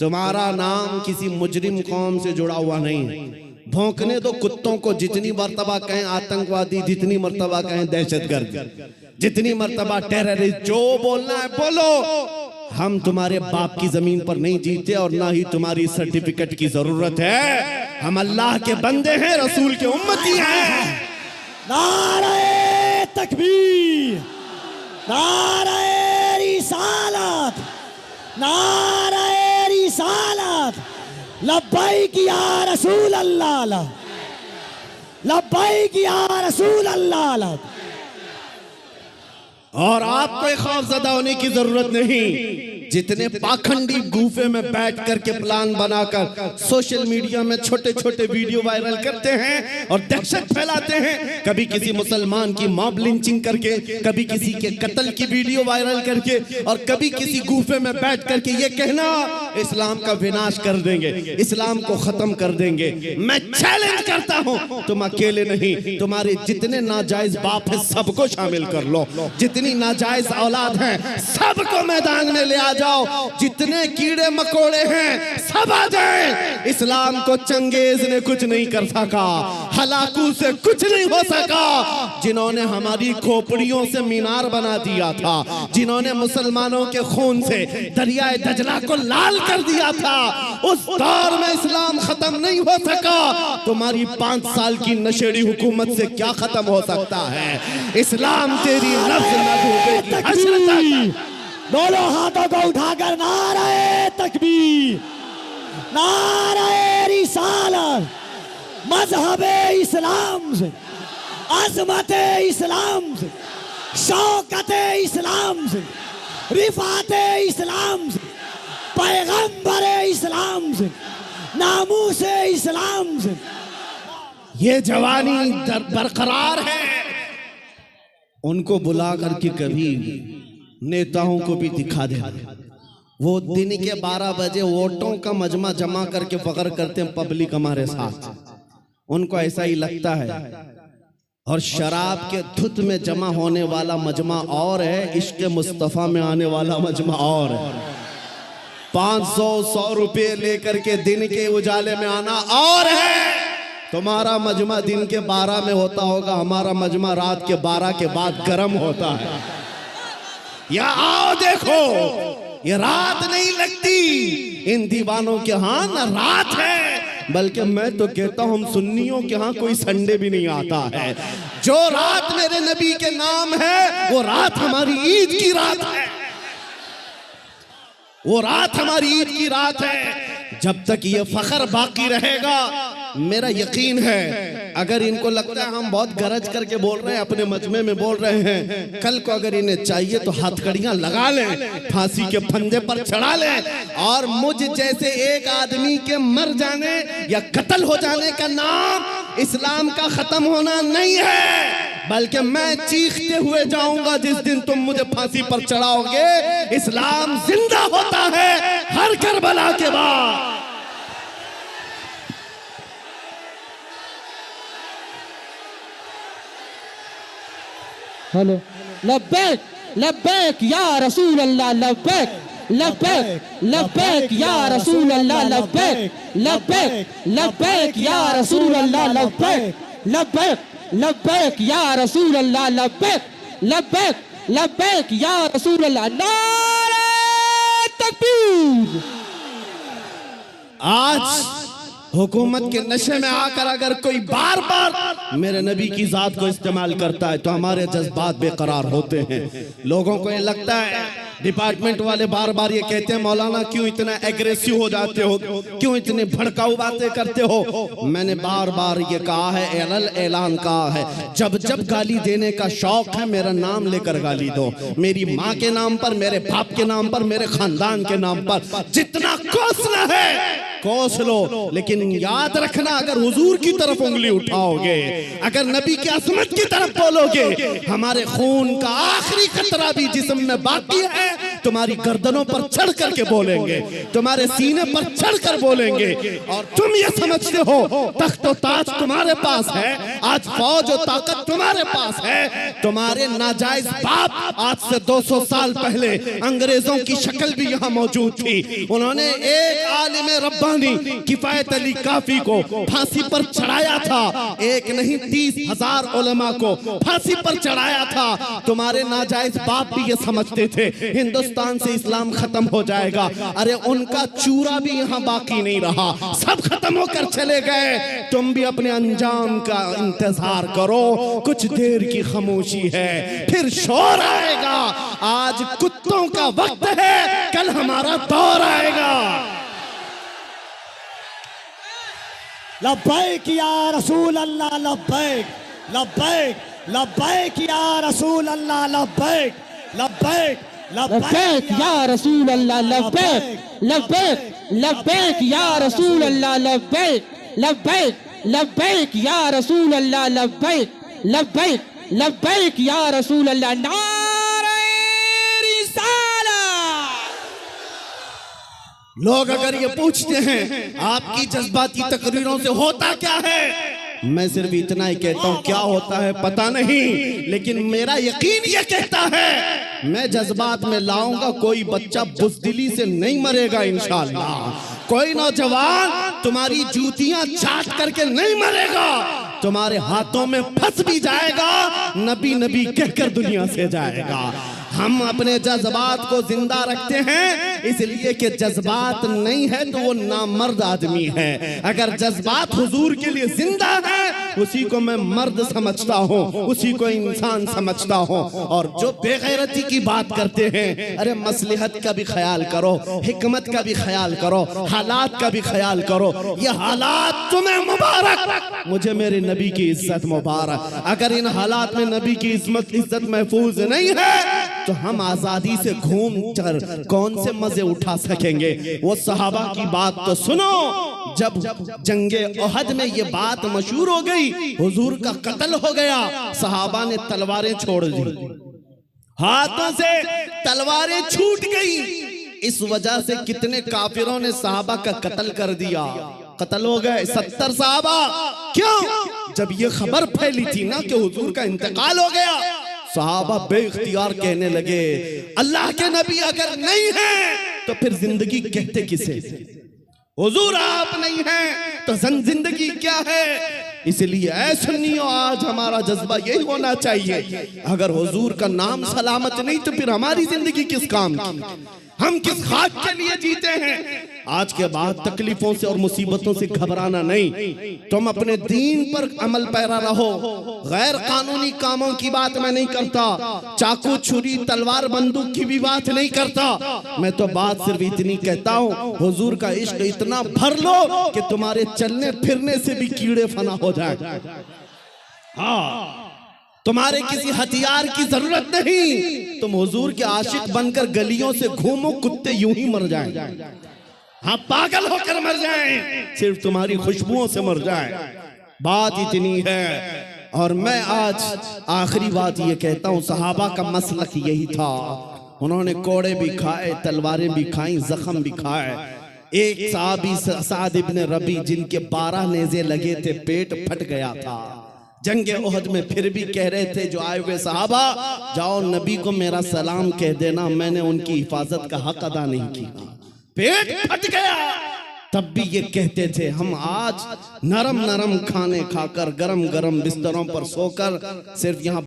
तुम्हारा नाम किसी मुजरिम कौम से जुड़ा हुआ नहीं है। भौंकने दो कुत्तों को, जितनी मर्तबा कहें आतंकवादी, जितनी मर्तबा कहें दहशतगर्द, जितनी मर्तबा टेररिस्ट, जो बोलना है बोलो। हम तुम्हारे बाप की जमीन पर नहीं जीते और ना ही तुम्हारी सर्टिफिकेट की जरूरत है। हम अल्लाह के बंदे हैं, रसूल के उम्मती हैं। नारे तकबीर, नारे रिसालत, नारे रिसालत, लब्बैक या रसूल अल्लाह, लब्बैक या रसूल अल्लाह। और आपको खौफजदा होने की जरूरत नहीं। जितने पाखंडी गुफे में बैठ करके प्लान बनाकर सोशल मीडिया में छोटे छोटे वीडियो वायरल करते हैं और दहशत फैलाते हैं, कभी किसी मुसलमान की मॉब लिंचिंग करके, कभी किसी के कत्ल की वीडियो वायरल करके, और कभी किसी गुफे में बैठ करके ये कहना इस्लाम का विनाश कर देंगे, इस्लाम को खत्म कर देंगे। मैं चैलेंज करता हूं, तुम अकेले नहीं, तुम्हारे जितने नाजायज बाप है सबको शामिल कर लो, जितनी नाजायज औलाद है सबको मैदान में ले आ जाओ। जाओ, जितने कीड़े मकोड़े हैं सब आ जाएं। इस्लाम को चंगेज ने कुछ नहीं कर सका, हलाकू से कुछ नहीं हो सका। जिन्होंने हमारी खोपड़ियों से मीनार बना दिया था, जिन्होंने मुसलमानों के खून से दरियाए दजला को लाल कर दिया था, उस दौर में इस्लाम खत्म नहीं हो सका। तुम्हारी 5 साल की नशेड़ी हुकूमत से क्या खत्म हो सकता है? इस्लाम तेरी लफ्ज़ न डूबेगी हश्र तक। दोनों हाथों को उठाकर नारे तकबीर, नारे रिसालत, मजहबे इस्लाम से, अज़मते इस्लाम से, शौकते इस्लाम से, रिफाते इस्लाम से, पैगंबरे इस्लाम से, नामूसे इस्लाम से। ये जवानी बरकरार है। उनको बुला करके कभी नेताओं को भी दिखा दे। वो दिन के 12 बजे वोटों का मजमा जमा करके फख्र करते हैं पब्लिक हमारे साथ। उनको ऐसा ही लगता है। और शराब के धुत में जमा होने वाला मजमा और है, इश्क मुस्तफ़ा में आने वाला मजमा और है। 500-100 रुपये लेकर के दिन के उजाले में आना और है। तुम्हारा मजमा दिन के 12 में होता होगा, हमारा मजमा रात के 12 के बाद गर्म होता है। या आओ देखो, ये रात नहीं लगती इन दीवानों के यहाँ, ना रात है। बल्कि मैं तो कहता हूँ हम सुन्नियों के यहाँ कोई संडे भी नहीं आता है। जो रात मेरे नबी के नाम है वो रात हमारी ईद की रात है, वो रात हमारी ईद की रात है। जब तक ये फख्र बाकी रहेगा, मेरा यकीन है, अगर इनको लगता है हम बहुत गरज करके बोल रहे हैं, अपने मजमे में बोल रहे हैं, कल को अगर इन्हें चाहिए तो हथकड़ियां लगा लें, फांसी के फंदे पर चढ़ा लें। और मुझ जैसे एक आदमी के मर जाने या कत्ल हो जाने का नाम इस्लाम का खत्म होना नहीं है, बल्कि मैं चीखते हुए जाऊंगा जिस दिन तुम मुझे फांसी पर चढ़ाओगे। इस्लाम जिंदा होता है हर करबला के बाद। हेलो, लब्बैक लब्बैक या रसूल अल्लाह, लब्बैक लब्बैक लब्बैक या रसूल अल्लाह, लब्बैक लब्बैक लब्बैक या रसूल अल्लाह, लब्बैक लब्बैक लब्बैक या रसूल अल्लाह, लब्बैक लब्बैक लब्बैक या रसूल अल्लाह। नारे तकबीर। आज हुकूमत के नशे में आकर अगर कोई बार बार मेरे नबी की जात को इस्तेमाल करता है तो हमारे जज्बात बेकरार होते हैं। लोगों को ये लगता है, डिपार्टमेंट वाले बार बार ये कहते हैं, मौलाना क्यों इतना एग्रेसिव हो जाते हो, क्यों इतने भड़काऊ बातें करते हो। मैंने बार बार ये कहा है, ऐलान कहा है, जब जब गाली देने का शौक है मेरा नाम लेकर गाली दो। मेरी माँ के नाम पर, मेरे बाप के नाम पर, मेरे खानदान के नाम पर जितना कोसना है कोस लो, लेकिन याद रखना, अगर हुजूर की तरफ उंगली उठाओगे, अगर नबी की अज़मत की तरफ बोलोगे, हमारे खून का आखिरी कतरा भी जिस्म में बाकी है तुम्हारी गर्दनों पर चढ़ करके बोलेंगे, तुम्हारे सीने पर चढ़ कर बोलेंगे। और तुम ये समझते हो तख्त और ताज तुम्हारे पास है, आज फौज और ताकत तुम्हारे पास है। तुम्हारे नाजायज बाप आज से 200 साल पहले अंग्रेजों की शक्ल भी यहाँ मौजूद थी। उन्होंने एक आलिम रब्बानी किफायत अली काफी को फांसी पर चढ़ाया था, एक नहीं 30,000 उलमा को फांसी पर चढ़ाया था। तुम्हारे नाजायज बाप भी ये समझते थे हिंदुस्तान से इस्लाम खत्म हो जाएगा। अरे उनका चूरा भी यहाँ बाकी नहीं रहा, सब खत्म होकर चले गए। तुम भी अपने अंजाम का इंतजार करो, कुछ देर की खामोशी है, फिर शोर आएगा। आज कुत्तों का वक्त है, कल हमारा दौर आएगा। लब्बैक या रसूल अल्लाह, लब्बैक लब्बैक लब्बैक या रसूल अल्लाह, लब्बैक लब्बैक लब्बैक या रसूल अल्लाह, लब्बैक लब्बैक लब्बैक या रसूल अल्लाह, लब्बैक लब्बैक लब्बैक या रसूल अल्लाह, लब्बैक लब्बैक लब्बैक या रसूल अल्लाह। नारे रिसालत। लोग अगर ये पूछते हैं आपकी जज्बाती तकरीरों से होता क्या है, मैं सिर्फ इतना ही कहता हूं, क्या होता है पता नहीं, लेकिन मेरा यकीन ये कहता है मैं जज्बात में लाऊंगा, कोई बच्चा बुज़दिली से नहीं मरेगा इंशाअल्लाह। कोई नौजवान तुम्हारी जूतियां चाट करके नहीं मरेगा, तुम्हारे हाथों में फंस भी जाएगा, नबी नबी कहकर दुनिया से जाएगा। हम अपने जज्बात को जिंदा रखते हैं इसलिए कि जज्बात नहीं है तो वो नामर्द आदमी है। अगर जज्बात हुजूर के लिए जिंदा है उसी को मैं मर्द समझता हूँ, उसी को इंसान समझता हूँ। और जो बेगैरती की बात करते हैं, अरे मसलहत का भी ख्याल करो, हिकमत का भी ख्याल करो, हालात का भी ख्याल करो। ये हालात तुम्हें मुबारक, मुझे मेरे नबी की इज्जत मुबारक। अगर इन हालात में नबी की इज्जत महफूज नहीं है तो हम आजादी से घूम कर कौन से मजे उठा सकेंगे। वो सहाबा की बात तो सुनो, जब जंगे ओहद में ये बात मशहूर हो गई, हुजूर का कत्ल हो गया, सहाबा ने तलवारें छोड़ दी, हाथों से तलवारें छूट गई। इस वजह से कितने काफिरों ने सहाबा का कत्ल कर दिया, कत्ल हो गए 70 सहाबा। क्यों? जब ये खबर फैली थी ना कि हुजूर का इंतकाल हो गया, सहाबा बेइख्तियार कहने लगे, अल्लाह के नबी अगर नहीं है तो फिर जिंदगी कहते किसे? हुजूर आप नहीं हैं तो जिंदगी क्या है? इसलिए ऐ सुन्नियों, आज हमारा जज्बा यही होना चाहिए, अगर हुजूर का नाम सलामत नहीं तो फिर हमारी जिंदगी किस काम की? हम किस खाक के लिए जीते हैं? आज के बाद तकलीफों से और मुसीबतों से घबराना नहीं, तुम अपने दीन पर अमल पैरा रहो। गैर कानूनी कामों की बात मैं नहीं करता, चाकू छुरी तलवार बंदूक की भी बात नहीं करता। मैं तो बात सिर्फ इतनी कहता हूँ, हुजूर का इश्क इतना भर लो कि तुम्हारे चलने फिरने से भी कीड़े फना हो जाए। हाँ, तुम्हारे किसी हथियार की जरूरत नहीं, तुम हुजूर के आशिक बनकर गलियों से घूमो, कुत्ते यूं ही मर जाएं। हाँ, पागल होकर मर जाएं, सिर्फ तुम्हारी खुशबुओं से मर जाएं। बात इतनी है। और मैं आज आखिरी बात ये कहता हूँ, सहाबा का मसलक यही था, उन्होंने कोड़े भी खाए, तलवारें भी खाई, जख्म भी खाए। एक सहाबी साद इब्न रबी, जिनके 12 नेज़े लगे थे, पेट फट गया था जंगे ओहद में, फिर भी कह रहे थे जो आए हुए सहाबा, जाओ नबी को मेरा सलाम कह देना, मैंने उनकी हिफाजत का हक अदा नहीं किया। पेट फट गया, तब भी ये कहते थे, हम आज नरम नरम खाने खाकर, गरम गरम बिस्तरों पर सोकर, सिर्फ यहाँ